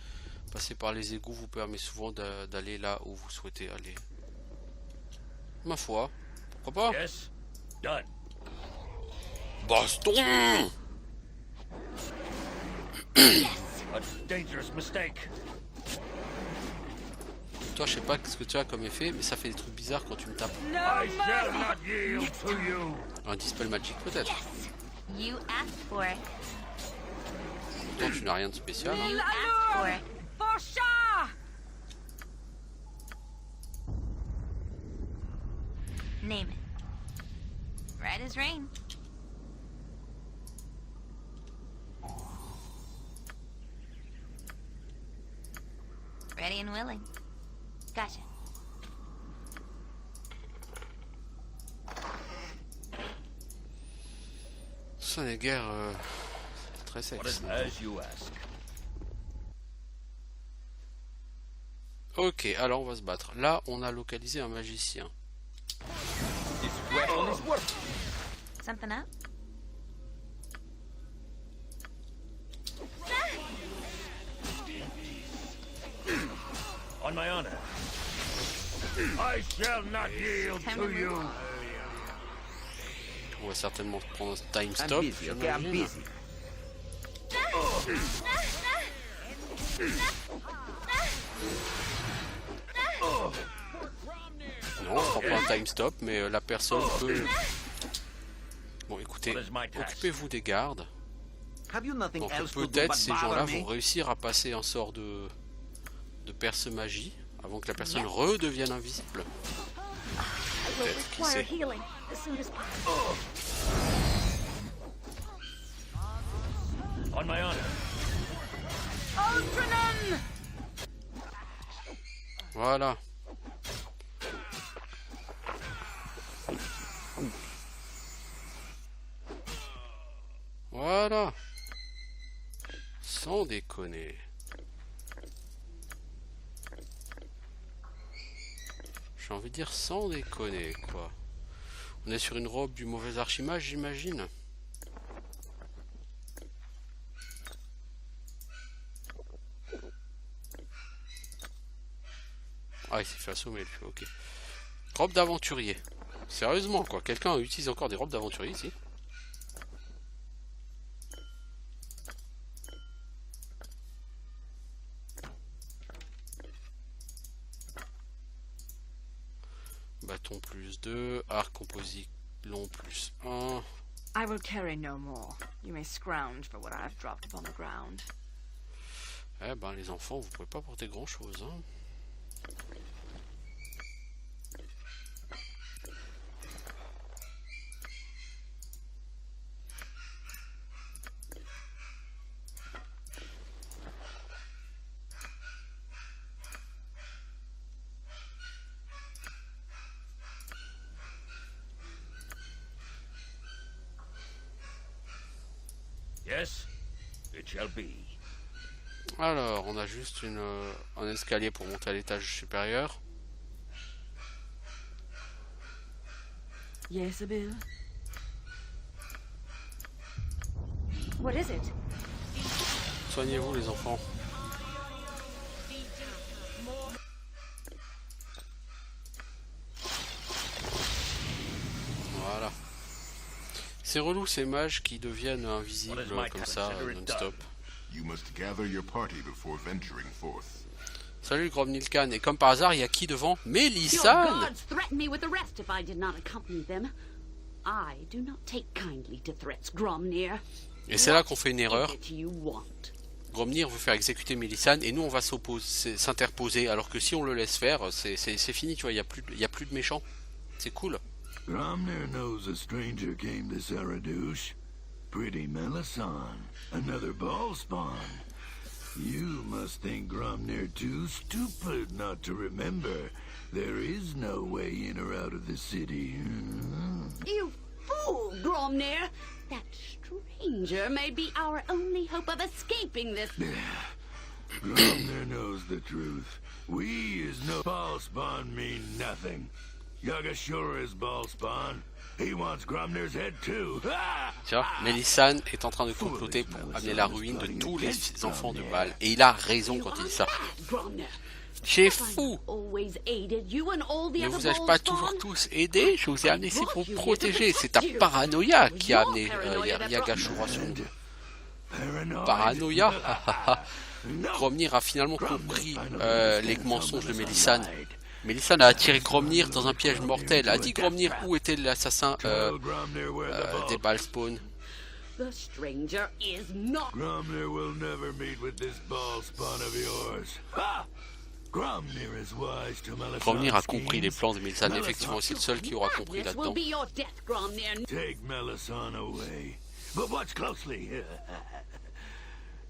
Passer par les égouts vous permet souvent d'aller là où vous souhaitez aller. Ma foi, pourquoi pas? Yes? Done. Baston! A dangerous mistake. Toi je sais pas ce que tu as comme effet, mais ça fait des trucs bizarres quand tu me tapes. I shall not yield to you. Un Dispel Magic peut-être. You asked for it. Pourtant tu n'as rien de spécial. Hein. You asked for it. For sure! Name it. Red as rain. Ready and willing. Gotcha. Ce n'est guère très What is sexy. as you ask? Ok, alors on va se battre. Là on a localisé un magicien. This weapon is worth Something up? On my honor. I shall not yield Time to to you. On va certainement prendre un time I'm stop. busy, okay? I'm j'imagine. busy. Non, on prend pas un time stop, mais la personne peut... Bon écoutez, What is my task? occupez-vous des gardes. Have you nothing Donc else to do peut-être but ces bother gens-là me? vont réussir à passer un sort de perce-magie avant que la personne redevienne invisible. I will Peut-être, qui require sait. healing as soon as possible. On my honor. Ultranon! Voilà. Voilà. Sans déconner. J'ai envie de dire sans déconner, quoi. On est sur une robe du mauvais archimage, j'imagine. Ah, il s'est fait assommer, lui. Ok. Robe d'aventurier. Sérieusement, quoi. Quelqu'un utilise encore des robes d'aventurier ici? Bâton plus 2, arc composite long plus 1. I will carry no more. You may scrounge for what I have dropped upon the ground. Eh ben les enfants, vous pouvez pas porter grand chose, hein. Yes, it shall be. Alors, on a juste un escalier pour monter à l'étage supérieur. Yes, Abil? What is it? Soignez-vous les enfants. Voilà. C'est relou ces mages qui deviennent invisibles comme ça, non-stop. You must gather your party before venturing forth. Salut Gromnilkan, et comme par hasard, il y a qui devant? Your Mélisane! gods threaten me with arrest if I did not accompany them. I do not take kindly to threats, Gromnir. Et c'est là qu'on fait une erreur. What is it you want? Gromnir veut faire exécuter Mélisane et nous on va s'interposer, alors que si on le laisse faire, c'est fini, tu vois, il y a plus de méchants. C'est cool. Gromnir knows a stranger came to Saradush. Pretty Melisande. Another ball spawn. You must think Gromner too stupid not to remember. There is no way in or out of the city. You fool, Gromner! That stranger may be our only hope of escaping this. Gromner knows the truth. We is no ball spawn mean nothing. Yagashura is ball spawn. He wants Gromner's head too. Tiens, Melisande est en train de comploter pour amener la ruine de tous les enfants de Bâle. Et il a raison quand il dit ça. C'est fou. Ne vous ai-je pas toujours tous aidé? Je vous ai amené ici pour vous protéger. C'est ta paranoïa qui a amené Yagashura sur nous. Paranoïa. Gromnir a finalement compris les mensonges de Melisande. Melisande a attiré Gromnir dans un piège mortel. A dit Gromnir où était l'assassin des Ballspawn. Gromner will never meet with this ball spawn of yours. Gromner is wise to Melisande. Gromnir a compris les plans de Melisande. Effectivement, c'est le seul qui aura compris là-dedans. Take Melisande away. But watch closely.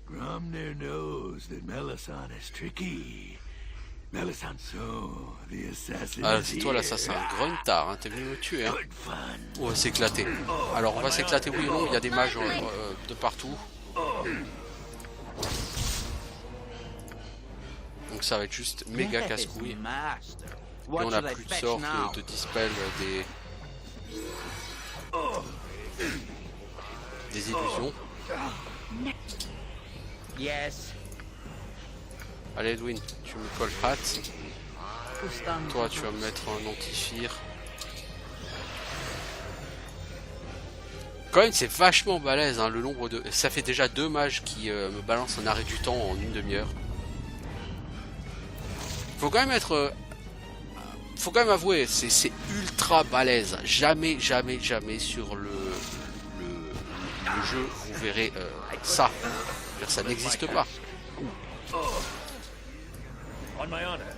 Gromner knows that Melisande is tricky. Melisande saw the assassin. Ah, c'est toi l'assassin. Gruntar, hein, t'es venu me tuer. Hein. On va s'éclater. Alors, on va s'éclater, oui ou non? Il y a des mages de partout. Donc, ça va être juste méga casse-couille. Et on n'a plus de sort que de dispel des illusions. Yes. Allez Edwin, tu me colles hâte. Toi tu vas me mettre un anti-fire. Quand même c'est vachement balèze hein, le nombre de... Ça fait déjà 2 mages qui me balancent un arrêt du temps en une demi-heure. Faut quand même être... faut quand même avouer, c'est ultra balèze. Jamais sur le jeu vous verrez ça. Ça n'existe pas.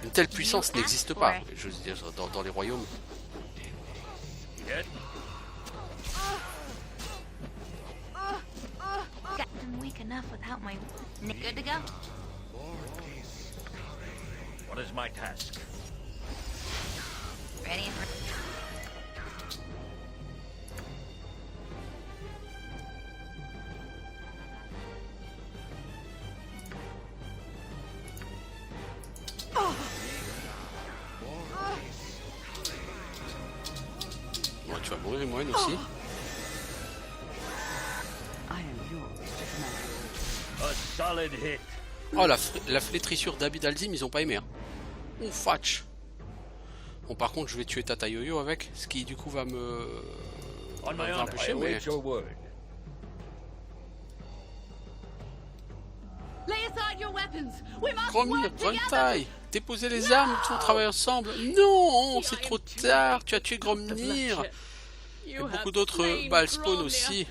Une telle puissance n'existe pas, je veux dire, dans les royaumes. What is my task? Ready for... Bon, tu vas mourir moi aussi. A solid hit. Oh la flétrissure d'Abid Alzim, ils ont pas aimé hein. Oh fatch. Bon par contre je vais tuer Tata Yo-Yo avec, ce qui du coup va me empêcher mais... Gromnir, Gruntai, déposez les armes, nous travailler ensemble. Non, c'est trop tard, tu as tué Gromnir. Et beaucoup d'autres Ballspawn aussi.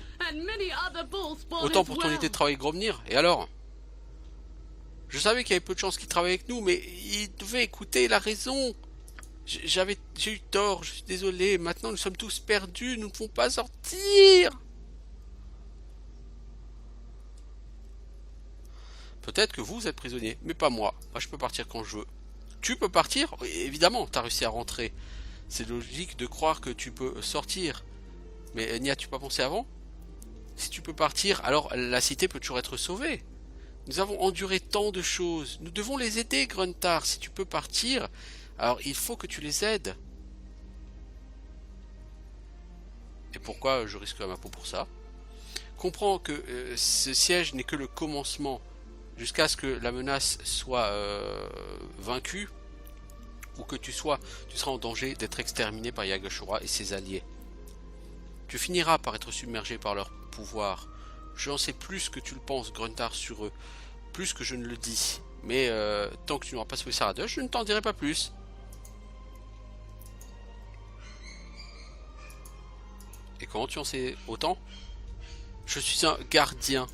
Autant pour ton idée de travailler Gromnir. Et alors? Je savais qu'il y avait peu de chances qu'il travaille avec nous, mais il devait écouter, il a raison. J'ai eu tort, je suis désolé. Maintenant nous sommes tous perdus, nous ne pouvons pas sortir. Peut-être que vous êtes prisonnier, mais pas moi. Moi, je peux partir quand je veux. Tu peux partir? Oui, évidemment, tu as réussi à rentrer. C'est logique de croire que tu peux sortir. Mais n'y as-tu pas pensé avant? Si tu peux partir, alors la cité peut toujours être sauvée. Nous avons enduré tant de choses. Nous devons les aider, Gruntar. Si tu peux partir, alors il faut que tu les aides. Et pourquoi je risque ma peau pour ça? Comprends que ce siège n'est que le commencement. Jusqu'à ce que la menace soit vaincue, ou que tu seras en danger d'être exterminé par Yagashura et ses alliés. Tu finiras par être submergé par leur pouvoir. J'en sais plus que tu le penses, Gruntar, sur eux, plus que je ne le dis. Mais tant que tu n'auras pas sauvé Saradosh, je ne t'en dirai pas plus. Et comment tu en sais autant? Je suis un gardien.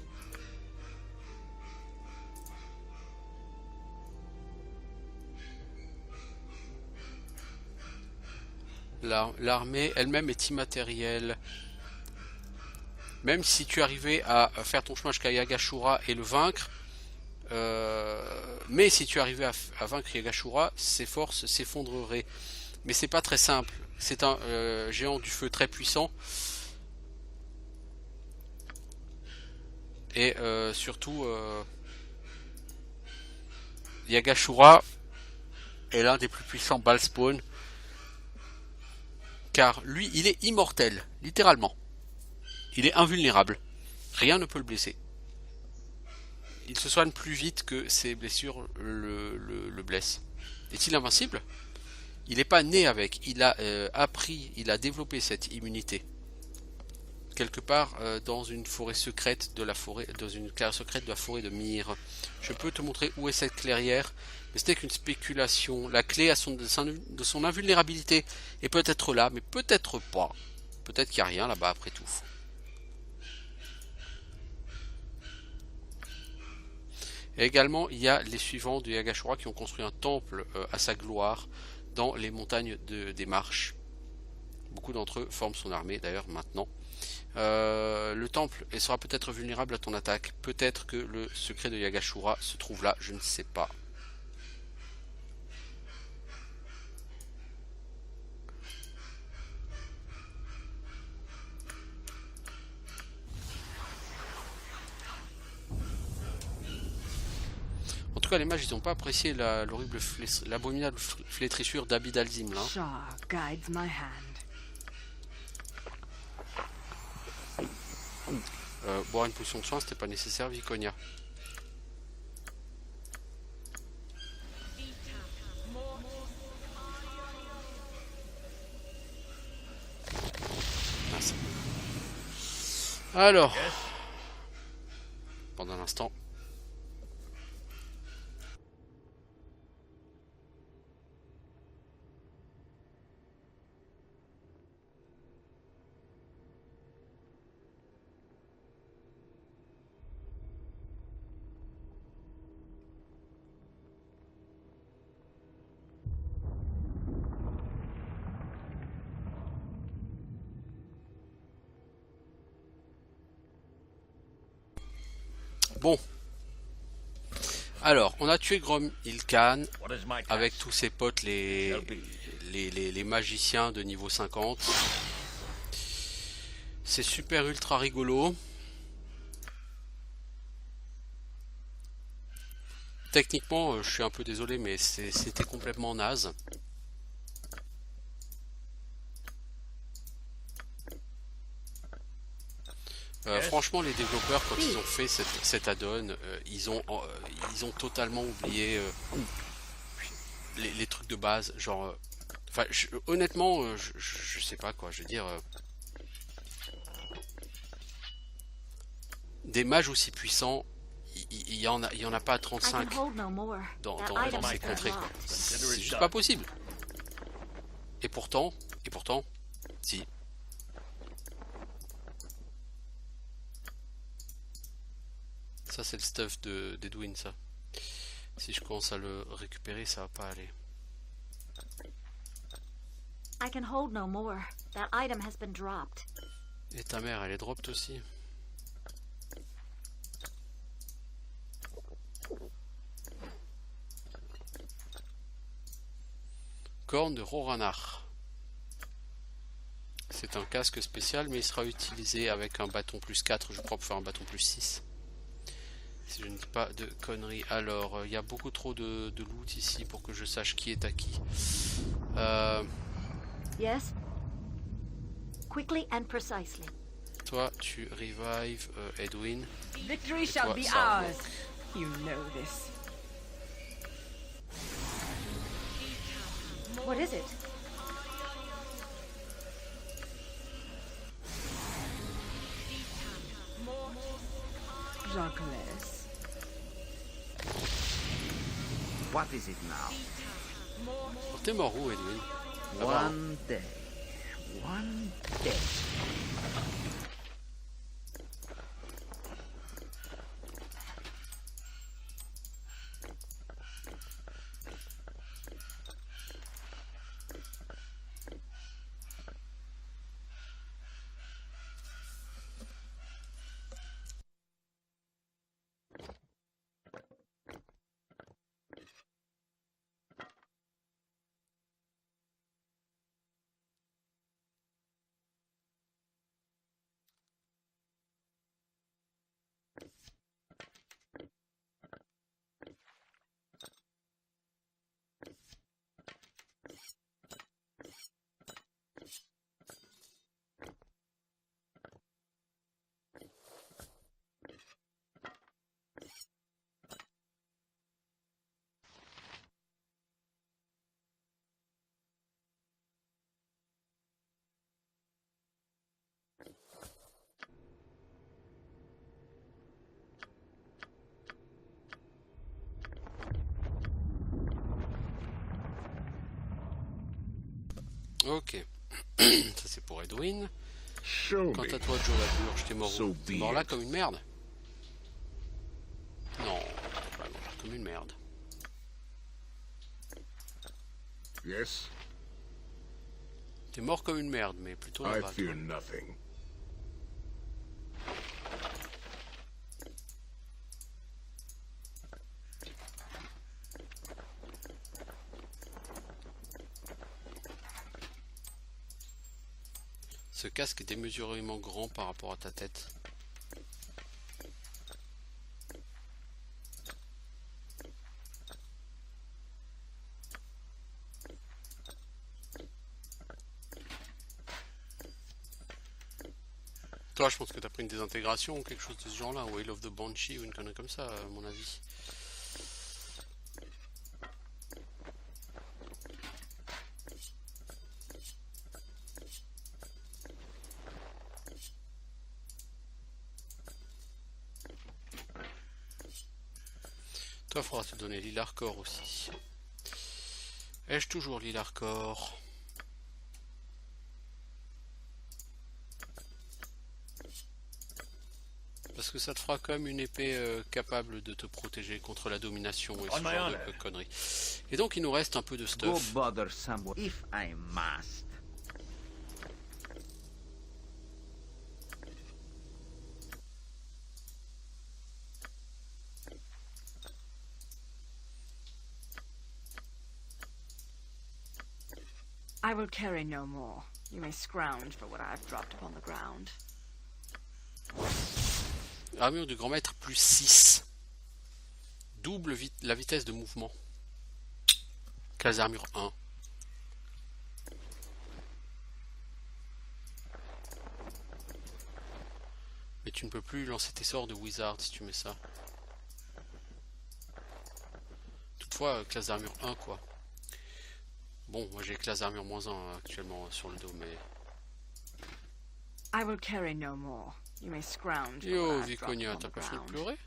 L'armée elle-même est immatérielle. Même si tu arrivais à faire ton chemin jusqu'à Yagashura et le vaincre, mais si tu arrivais à vaincre Yagashura, ses forces s'effondreraient. Mais c'est pas très simple. C'est un géant du feu très puissant. Et surtout, Yagashura est l'un des plus puissants Bhaalspawn. Car lui, il est immortel, littéralement. Il est invulnérable. Rien ne peut le blesser. Il se soigne plus vite que ses blessures le blessent. Est-il invincible? Il n'est pas né avec. Il a appris, il a développé cette immunité. Quelque part dans une forêt secrète de la forêt, dans une clairière secrète de la forêt de Myre. Je peux te montrer où est cette clairière, mais ce n'est qu'une spéculation. La clé de son invulnérabilité est peut-être là, mais peut-être pas. Peut-être qu'il n'y a rien là-bas après tout. Et également, il y a les suivants de Yagashura qui ont construit un temple à sa gloire dans les montagnes des Marches. Beaucoup d'entre eux forment son armée d'ailleurs maintenant. Le temple sera peut-être vulnérable à ton attaque. Peut-être que le secret de Yagashura se trouve là, je ne sais pas. En tout cas, les mages, ils n'ont pas apprécié l'abominable flétrissure d'Abid Alzim là. Shah guides my hand. Boire une potion de soin, c'était pas nécessaire, Viconia. Mince. Alors, pendant l'instant. Bon. Alors, on a tué Grom Ilkhan What is my task? avec tous ses potes les magiciens de niveau 50. C'est super ultra rigolo. Techniquement, je suis un peu désolé, mais c'était complètement naze. Franchement, les développeurs, quand ils ont fait cet add-on, ils ont totalement oublié les trucs de base. Genre, honnêtement, je sais pas quoi. Je veux dire, des mages aussi puissants, il y en a pas 35 dans ces contrées. C'est juste pas possible. Et pourtant, si. Ça c'est le stuff d'Edwin, ça. Si je commence à le récupérer, ça va pas aller. I can hold no more. That item has been dropped. Et ta mère, elle est dropped aussi. Corne de Roronar. C'est un casque spécial, mais il sera utilisé avec un bâton plus 4, je crois, pour faire un bâton plus 6. Si je ne dis pas de conneries. Alors, il y a beaucoup trop de loot ici pour que je sache qui est à qui. Yes. Quickly and precisely. Toi, tu revive Edwin. Victory Et shall toi, be ça ours. You know this. What is it? Jacques. What is it now? Oh, t'es mort où, Edwin? Là-bas, hein. One day. One day. Ok. Ça c'est pour Edwin. Show Quant me. à toi, Joe Laburge, t'es mort, So t'es be mort là it. comme une merde. Non, t'es pas mort là comme une merde. Yes, T'es mort comme une merde, mais plutôt I là-bas. fear toi. nothing. Ce casque est démesurément grand par rapport à ta tête. Toi, je pense que t'as pris une désintégration ou quelque chose de ce genre-là, ou Whale of the Banshee ou une connerie comme ça, à mon avis. Toi, faudra te donner l'île Hardcore aussi. Ai-je toujours l'île Hardcore? Parce que ça te fera quand même une épée capable de te protéger contre la domination et ce On my genre honor. de conneries. Et donc il nous reste un peu de Go stuff. bother someone if I must. I will carry no more. You may scrounge for what I've dropped upon the ground. Armure du grand maître plus 6. Double la vitesse de mouvement. Classe armure 1. Mais tu ne peux plus lancer tes sorts de wizard si tu mets ça. Toutefois, classe d'armure 1 quoi. Bon, moi j'ai classe d'armure -1 actuellement sur le dos, mais... I will carry no more. You may scrounge for Yo, what I've dropped Viconia, upon t'as the pas fini de ground. pleurer?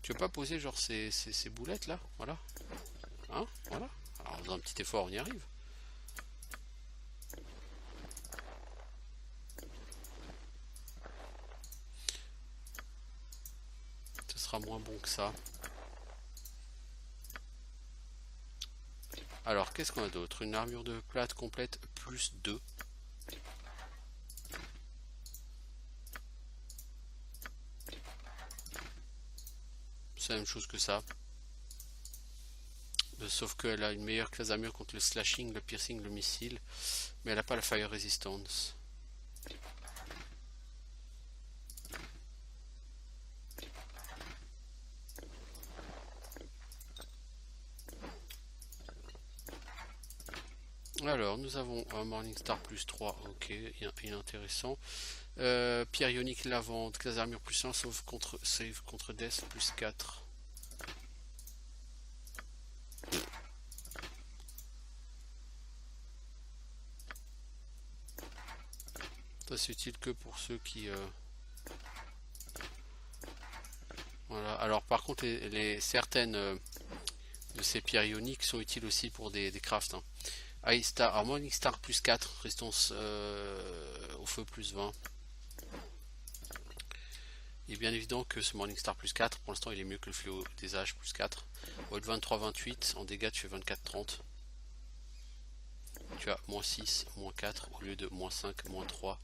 Tu veux pas poser genre ces boulettes là? Voilà. Hein? Voilà. Alors, dans un petit effort, on y arrive. Ce sera moins bon que ça. Alors, qu'est-ce qu'on a d'autre? Une armure de plate complète plus 2. C'est la même chose que ça. Sauf qu'elle a une meilleure classe d'armure contre le slashing, le piercing, le missile. Mais elle n'a pas la fire resistance. Alors, nous avons un Morningstar plus 3, ok, inintéressant. Pierre ionique lavande, classe d'armure plus 1, sauf contre save contre death plus 4. Ça c'est utile que pour ceux qui... Voilà, alors par contre certaines de ces pierres ioniques sont utiles aussi pour des crafts. Hein. Ice Star, alors Morning Star plus 4, résistance au feu plus 20. Il est bien évident que ce Morning Star plus 4, pour l'instant il est mieux que le fléau des âges plus 4. Au lieu de 23-28, en dégâts tu fais 24-30. Tu as -6, -4 au lieu de -5, -3.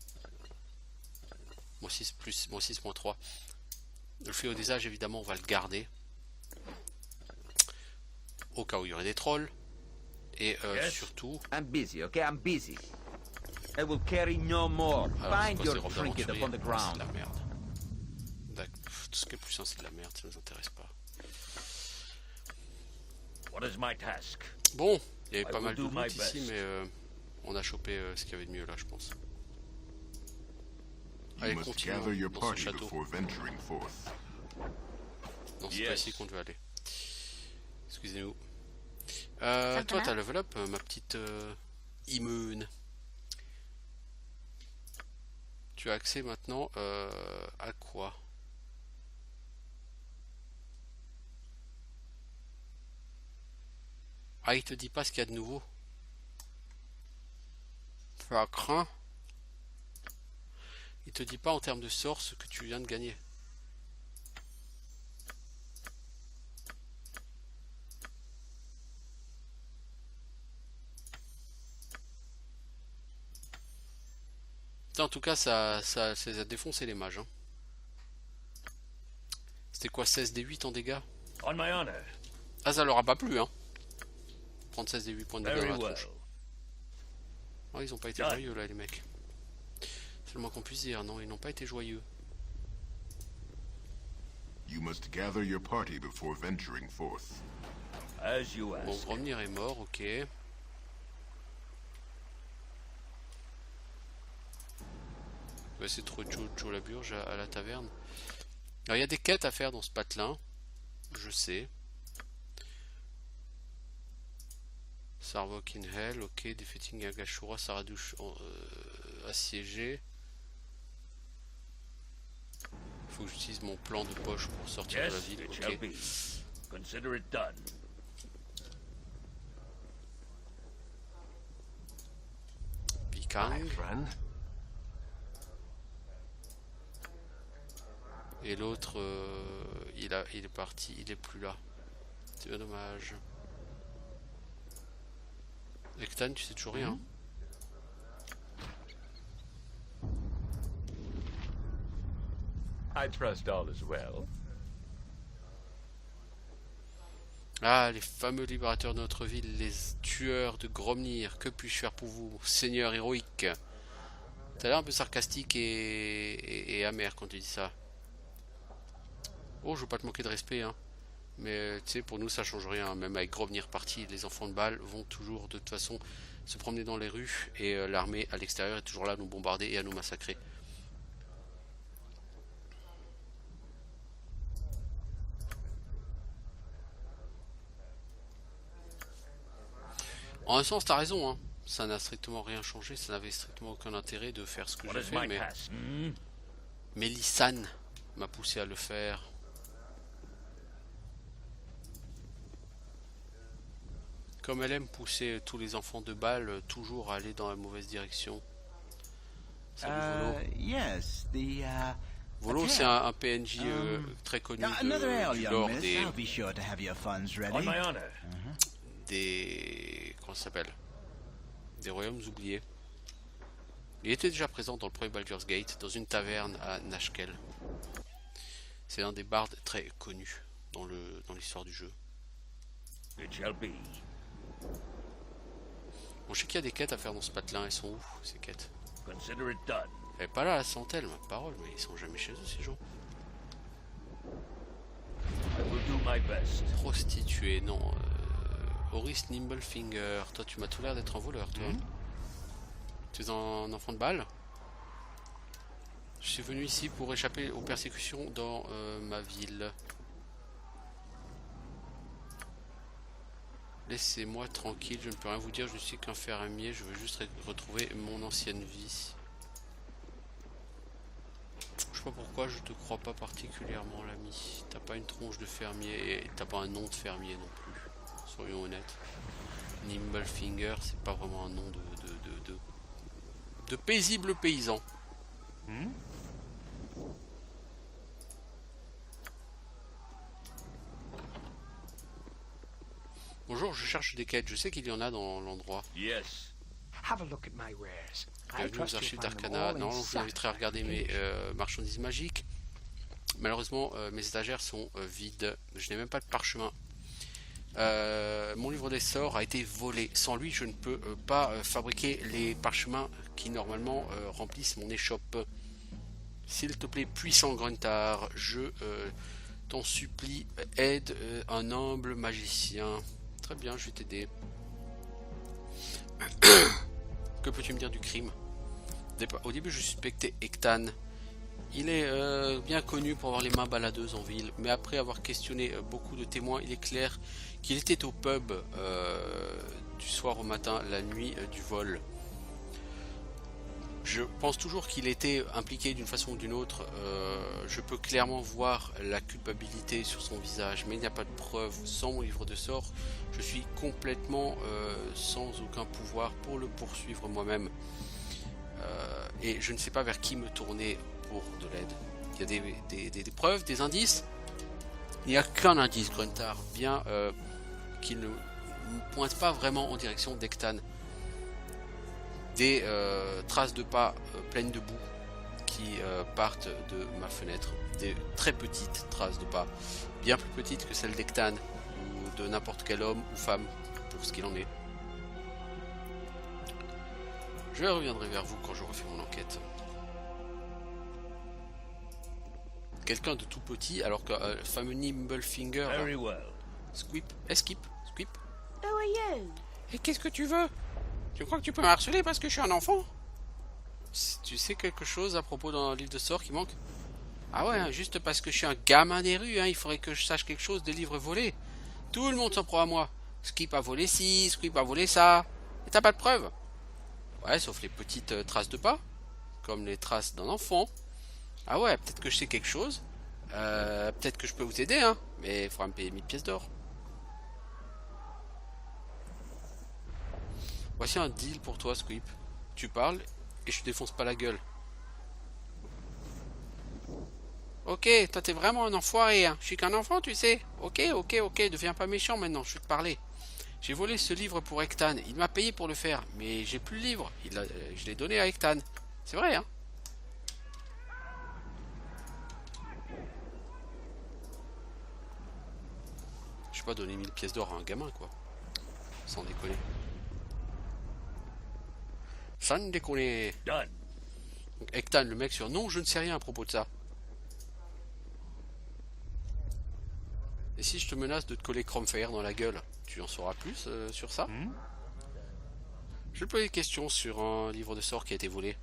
-6 plus, -6, -3. Le fléau des âges évidemment on va le garder. Au cas où il y aurait des trolls. Et Yes. surtout... I'm busy, okay? I'm busy. I will carry no more. Alors, Find c'est quoi, your ces robes trinket d'aventurier? upon the C'est de ground. la merde. Tout ce qui est plus 1 c'est de la merde, ça ne nous intéresse pas. What is my task? Bon, il y avait I pas will mal de do my loot ici, best. mais on a chopé ce qu'il y avait de mieux là, je pense. You Allez, must continuons gather your dans ce party château. before venturing forth. Non, c'est pas Yes. ici qu'on devait aller. Excusez-nous. Something Toi, t'as up? level up, ma petite immune. Tu as accès maintenant à quoi? Ah, il te dit pas ce qu'il y a de nouveau. Ça craint. Il te dit pas en termes de sort ce que tu viens de gagner. En tout cas, ça a défoncé les mages. Hein. C'était quoi, 16 des 8 en dégâts? On my honor. Ah, ça leur a pas plu, hein. Prendre 16 des 8 points de dégâts Very dans la well. tronche. Oh, ils ont pas été Done. joyeux là, les mecs. C'est le moins qu'on puisse dire, non, ils n'ont pas été joyeux. You must gather your party before venturing forth. As you Bon, ask. Gromnir est mort, ok. Ouais, c'est trop Joe la Burge à la taverne. Alors il y a des quêtes à faire dans ce patelin. Je sais. Sarvok in Hell, ok. Defeating Agashura, Saradouche assiégé. Faut que j'utilise mon plan de poche pour sortir de la Yes, ville. it shall Ok. be. Consider it done. Vikang. friend. Et l'autre, il est parti, il est plus là. C'est bien dommage. Ektan, tu sais toujours rien. I trust all is well. Ah, les fameux libérateurs de notre ville, les tueurs de Gromnir. Que puis-je faire pour vous, seigneur héroïque? T'as l'air un peu sarcastique et amer quand tu dis ça. Oh, je veux pas te moquer de respect, hein. Mais tu sais, pour nous ça change rien. Même avec Gromnir parti, les enfants de Bâle vont toujours de toute façon se promener dans les rues. Et l'armée à l'extérieur est toujours là à nous bombarder et à nous massacrer. En un sens, t'as raison, hein. Ça n'a strictement rien changé, ça n'avait strictement aucun intérêt de faire ce que What j'ai is fait, my mais task? Mélisane m'a poussé à le faire. Comme elle aime pousser tous les enfants de Bâle toujours à aller dans la mauvaise direction. Salut Volo. Yes, the, Volo, c'est un PNJ très connu another ale, du young lore miss. I'll be sure to have your funds On ready. my honor. des... Comment ça s'appelle? Des royaumes oubliés. Il était déjà présent dans le premier Baldur's Gate, dans une taverne à Nashkel. C'est un des bardes très connus dans l'histoire du jeu. It shall be. Bon, je sais qu'il y a des quêtes à faire dans ce patelin, elles sont où ces quêtes? Consider it done. Elle est pas là, la Santelle, ma parole, mais ils sont jamais chez eux ces gens. I will do my best. Prostituée, non. Horis Nimblefinger, toi tu m'as tout l'air d'être un voleur, toi. Tu es un enfant de Bâle? Je suis venu ici pour échapper aux persécutions dans ma ville. Laissez-moi tranquille, je ne peux rien vous dire, je ne suis qu'un fermier, je veux juste retrouver mon ancienne vie. Je sais pas pourquoi je te crois pas particulièrement, l'ami. T'as pas une tronche de fermier et t'as pas un nom de fermier non plus. Soyons honnêtes. Nimblefinger, c'est pas vraiment un nom de paisible paysan. Bonjour, je cherche des quêtes. Je sais qu'il y en a dans l'endroit. Yes. Have a look at my wares. I Bienvenue aux trust you'll archives find them d'Arcana. all in Non, je vous inviterai à regarder mes marchandises magiques. Malheureusement, mes étagères sont vides. Je n'ai même pas de parchemin. Mon livre des sorts a été volé. Sans lui, je ne peux pas fabriquer les parchemins qui normalement remplissent mon échoppe. S'il te plaît, puissant Gruntar, je t'en supplie, aide un humble magicien. Très bien, je vais t'aider. Que peux-tu me dire du crime? Au début, je suspectais Ektan. Il est bien connu pour avoir les mains baladeuses en ville, mais après avoir questionné beaucoup de témoins, il est clair qu'il était au pub du soir au matin, la nuit du vol. Je pense toujours qu'il était impliqué d'une façon ou d'une autre. Je peux clairement voir la culpabilité sur son visage, mais il n'y a pas de preuve. Sans mon livre de sorts, je suis complètement sans aucun pouvoir pour le poursuivre moi-même. et je ne sais pas vers qui me tourner pour de l'aide. Il y a des preuves, des indices? Il n'y a qu'un indice, Gruntar, bien qu'il ne pointe pas vraiment en direction d'Ektan. Des traces de pas pleines de boue qui partent de ma fenêtre. Des très petites traces de pas, bien plus petites que celles d'Ektan ou de n'importe quel homme ou femme pour ce qu'il en est. Je reviendrai vers vous quand j'aurai fait mon enquête. Quelqu'un de tout petit, alors que le fameux Nimblefinger. Very well. Squip, Skip. Who are you? Et qu'est-ce que tu veux? Tu crois que tu peux me harceler parce que je suis un enfant? Tu sais quelque chose à propos d'un livre de sorts qui manque? Ah ouais, juste parce que je suis un gamin des rues, hein, il faudrait que je sache quelque chose des livres volés. Tout le monde s'en prend à moi. Skip a volé ci, Squip a volé ça. Et t'as pas de preuves? Ouais, sauf les petites traces de pas, comme les traces d'un enfant. Ah ouais, peut-être que je sais quelque chose. Peut-être que je peux vous aider, hein. Mais il faudra me payer 1000 pièces d'or. Voici un deal pour toi, Squip. Tu parles et je te défonce pas la gueule. Ok, toi t'es vraiment un enfoiré, hein. Je suis qu'un enfant, tu sais. Ok, deviens pas méchant maintenant, je vais te parler. J'ai volé ce livre pour Ektan. Il m'a payé pour le faire, mais j'ai plus le livre. Je l'ai donné à Ektan. C'est vrai, hein. Je vais pas donner 1000 pièces d'or à un gamin, quoi. Sans déconner. Sans déconner. Done. Donc, Ektan, le mec sur non, je ne sais rien à propos de ça. Et si je te menace de te coller Chromefire dans la gueule, tu en sauras plus sur ça? Je te pose des questions sur un livre de sorts qui a été volé.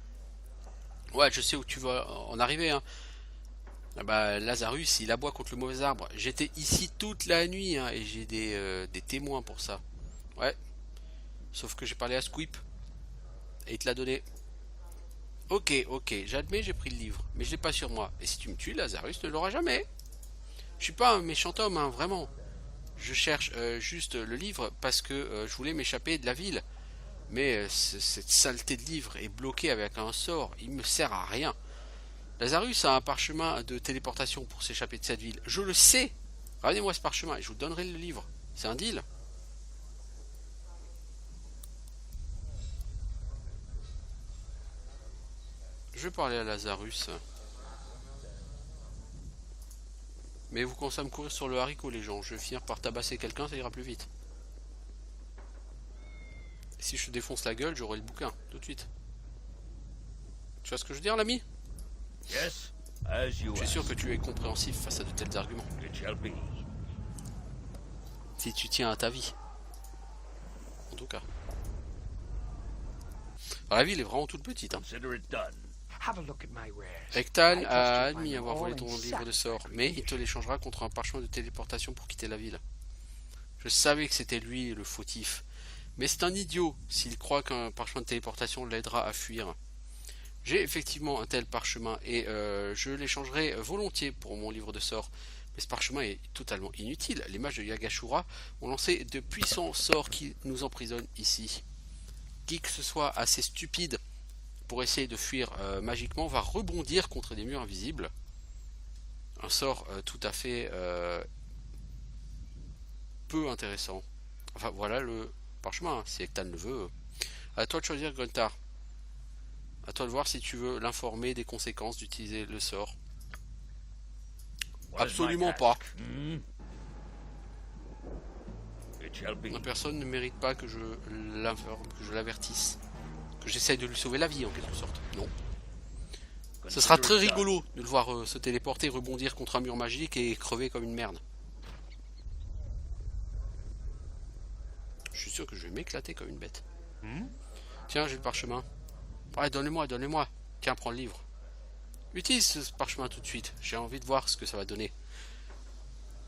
Ouais, je sais où tu vas en arriver, hein. Ah bah, Lazarus, il aboie contre le mauvais arbre. J'étais ici toute la nuit, hein, et j'ai des témoins pour ça. Ouais. Sauf que j'ai parlé à Squip. Et il te l'a donné. Ok, j'admets, j'ai pris le livre. Mais je l'ai pas sur moi. Et si tu me tues, Lazarus ne l'aura jamais. Je suis pas un méchant homme, hein, vraiment. Je cherche juste le livre parce que je voulais m'échapper de la ville. Mais cette saleté de livre est bloquée avec un sort. Il me sert à rien. Lazarus a un parchemin de téléportation pour s'échapper de cette ville. Je le sais. Ramenez-moi ce parchemin et je vous donnerai le livre. C'est un deal. Je vais parler à Lazarus. Mais vous commencez à me courir sur le haricot, les gens. Je vais finir par tabasser quelqu'un, ça ira plus vite. Et si je te défonce la gueule, j'aurai le bouquin, tout de suite. Tu vois ce que je veux dire, l'ami? Yes, as you Je suis sûr que tu es compréhensif face à de tels arguments. It shall be. Si tu tiens à ta vie. En tout cas. Alors, la ville est vraiment toute petite, hein. Consider it done. Have a look at my wares. Ektan I a trust you'll admis find avoir them volé all ton in livre de sorts, satisfactory mais il te l'échangera contre un parchemin de téléportation pour quitter la ville. Je savais que c'était lui le fautif. Mais c'est un idiot s'il croit qu'un parchemin de téléportation l'aidera à fuir. J'ai effectivement un tel parchemin et je l'échangerai volontiers pour mon livre de sorts. Mais ce parchemin est totalement inutile. Les mages de Yagashura ont lancé de puissants sorts qui nous emprisonnent ici. Qui que ce soit assez stupide pour essayer de fuir magiquement va rebondir contre des murs invisibles. Un sort tout à fait peu intéressant. Enfin voilà le parchemin, si Ektan le veut. À toi de choisir, Gruntar. À toi de voir si tu veux l'informer des conséquences d'utiliser le sort. Absolument pas. La personne ne mérite pas que je l'informe, que je l'avertisse. Que j'essaye de lui sauver la vie en quelque sorte. Non. Ce sera très rigolo de le voir se téléporter, rebondir contre un mur magique et crever comme une merde. Je suis sûr que je vais m'éclater comme une bête. Tiens, j'ai le parchemin. Ouais, donne-le-moi. Tiens, prends le livre. Utilise ce parchemin tout de suite. J'ai envie de voir ce que ça va donner.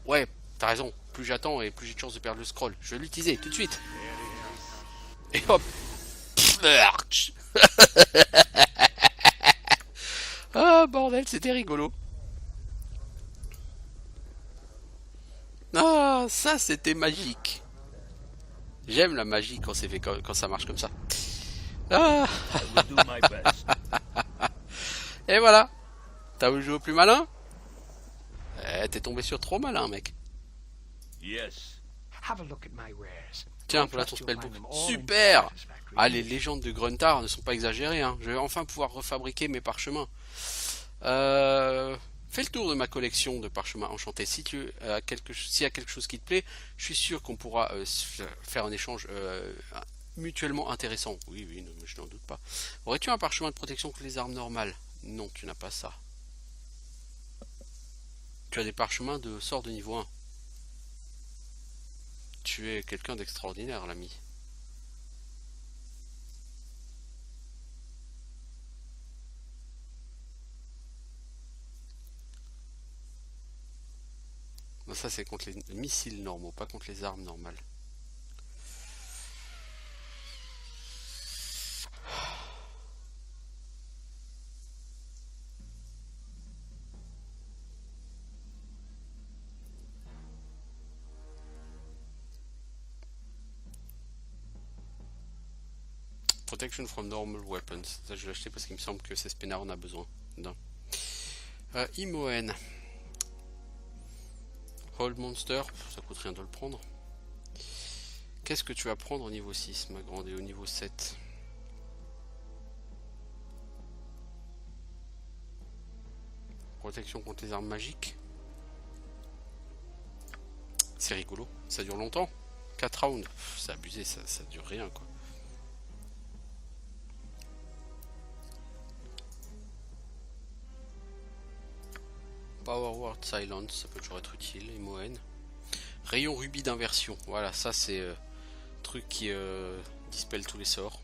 Ouais, t'as raison. Plus j'attends et plus j'ai de chance de perdre le scroll. Je vais l'utiliser tout de suite. Et hop. Ah, bordel, c'était rigolo. Ah, ça c'était magique. J'aime la magie quand c'est fait quand ça marche comme ça. Ah. I will do my best. Et voilà. T'as voulu jouer au plus malin? Eh, t'es tombé sur trop malin, mec. Yes. Have a look at my wares. Tiens, I voilà ton trust you'll spellbook. find them all Super! satisfactory. Ah, les légendes de Gruntar ne sont pas exagérées, hein. Je vais enfin pouvoir refabriquer mes parchemins. Fais le tour de ma collection de parchemins enchantés. Si s'il y a quelque chose qui te plaît, je suis sûr qu'on pourra faire un échange mutuellement intéressant. Oui, oui, non, je n'en doute pas. Aurais-tu un parchemin de protection contre les armes normales? Non, tu n'as pas ça. Tu as des parchemins de sort de niveau 1. Tu es quelqu'un d'extraordinaire, l'ami. Non, ça c'est contre les missiles normaux, pas contre les armes normales. Protection from normal weapons. Ça je l'ai acheté parce qu'il me semble que c'est Spénard en a besoin d'un. Imoen. Hold Monster, ça coûte rien de le prendre. Qu'est-ce que tu vas prendre au niveau 6, ma grande, et au niveau 7? Protection contre les armes magiques. C'est rigolo, ça dure longtemps. 4 rounds, c'est abusé, ça dure rien quoi. Power Word Silence, ça peut toujours être utile. Imoen. Rayon rubis d'inversion, voilà, ça c'est truc qui dispelle tous les sorts.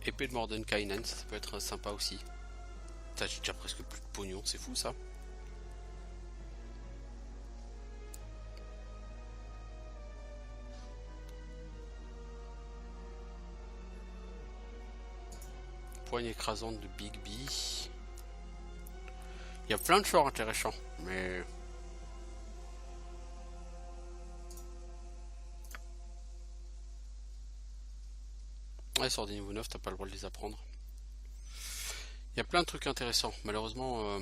Épée de Mordenkainen, ça peut être sympa aussi. J'ai déjà presque plus de pognon, c'est fou ça. Poigne écrasante de Big B. Il y a plein de sorts intéressants, mais... Ouais, sort des niveaux 9, t'as pas le droit de les apprendre. Il y a plein de trucs intéressants, malheureusement...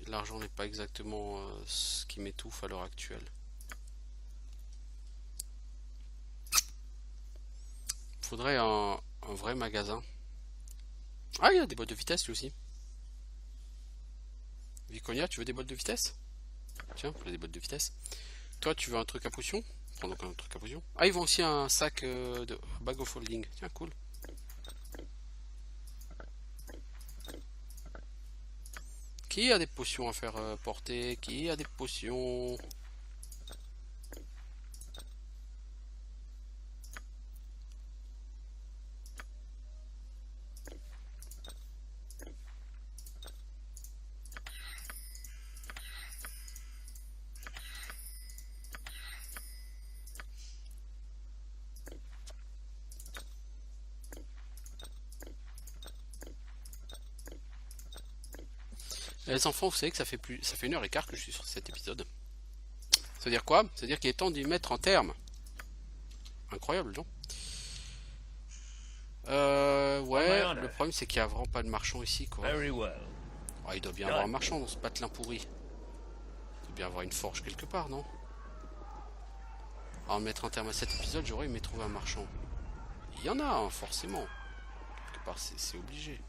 L'argent n'est pas exactement ce qui m'étouffe à l'heure actuelle. Faudrait un vrai magasin. Ah, il y a des boîtes de vitesse lui aussi. Viconia, tu veux des boîtes de vitesse? Tiens, j'ai des boîtes de vitesse. Toi, tu veux un truc à potion? Prends donc un truc à potion. Ah, ils vont aussi un sac de bag of holding. Tiens, cool. Qui a des potions à faire porter? Qui a des potions? Les enfants, vous savez que ça fait 1h15 que je suis sur cet épisode. Ça veut dire quoi? Ça veut dire qu'il est temps d'y mettre un terme. Incroyable, non? Ouais, le problème c'est qu'il n'y a vraiment pas de marchand ici, quoi. Ah, il doit bien avoir un marchand dans ce patelin pourri. Il doit bien avoir une forge quelque part, non? Alors, mettre un terme à cet épisode, j'aurais aimé trouver un marchand. Il y en a un, forcément. Quelque part, c'est obligé.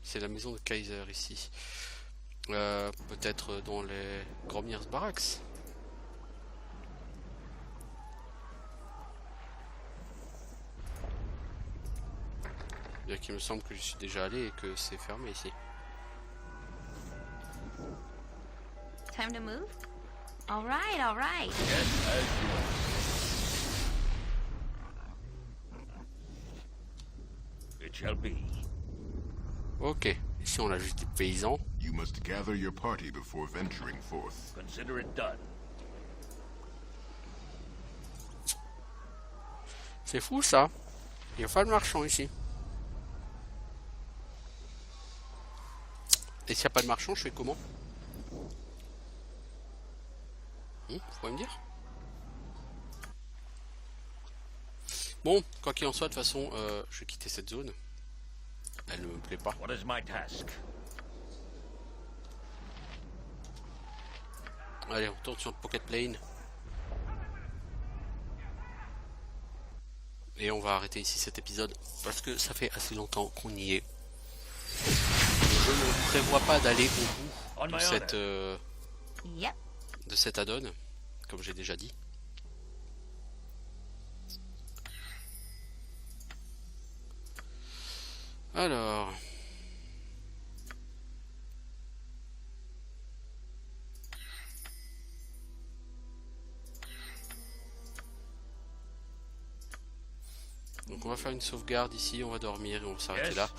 C'est la maison de Kaiser ici. Peut-être dans les Gromniers Barracks. Bien qu'il me semble que je suis déjà allé et que c'est fermé ici. Time to move? All right, all right. It shall be. Ok, ici on a juste des paysans. You must gather your party before venturing forth. Consider it done. C'est fou ça. Il n'y a pas de marchand ici. Et s'il n'y a pas de marchand, je fais comment? Vous pouvez me dire? Bon, quoi qu'il en soit, de toute façon, je vais quitter cette zone. Elle ne me plaît pas. What is my task? Allez, on tourne sur le Pocket Plane. Et on va arrêter ici cet épisode parce que ça fait assez longtemps qu'on y est. Je ne prévois pas d'aller au bout de cette add-on, comme j'ai déjà dit. Alors... Donc on va faire une sauvegarde ici, on va dormir et on va s'arrêter là.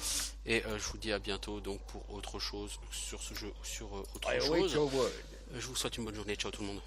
Et je vous dis à bientôt donc pour autre chose sur ce jeu ou sur autre chose. Je vous souhaite une bonne journée, ciao tout le monde.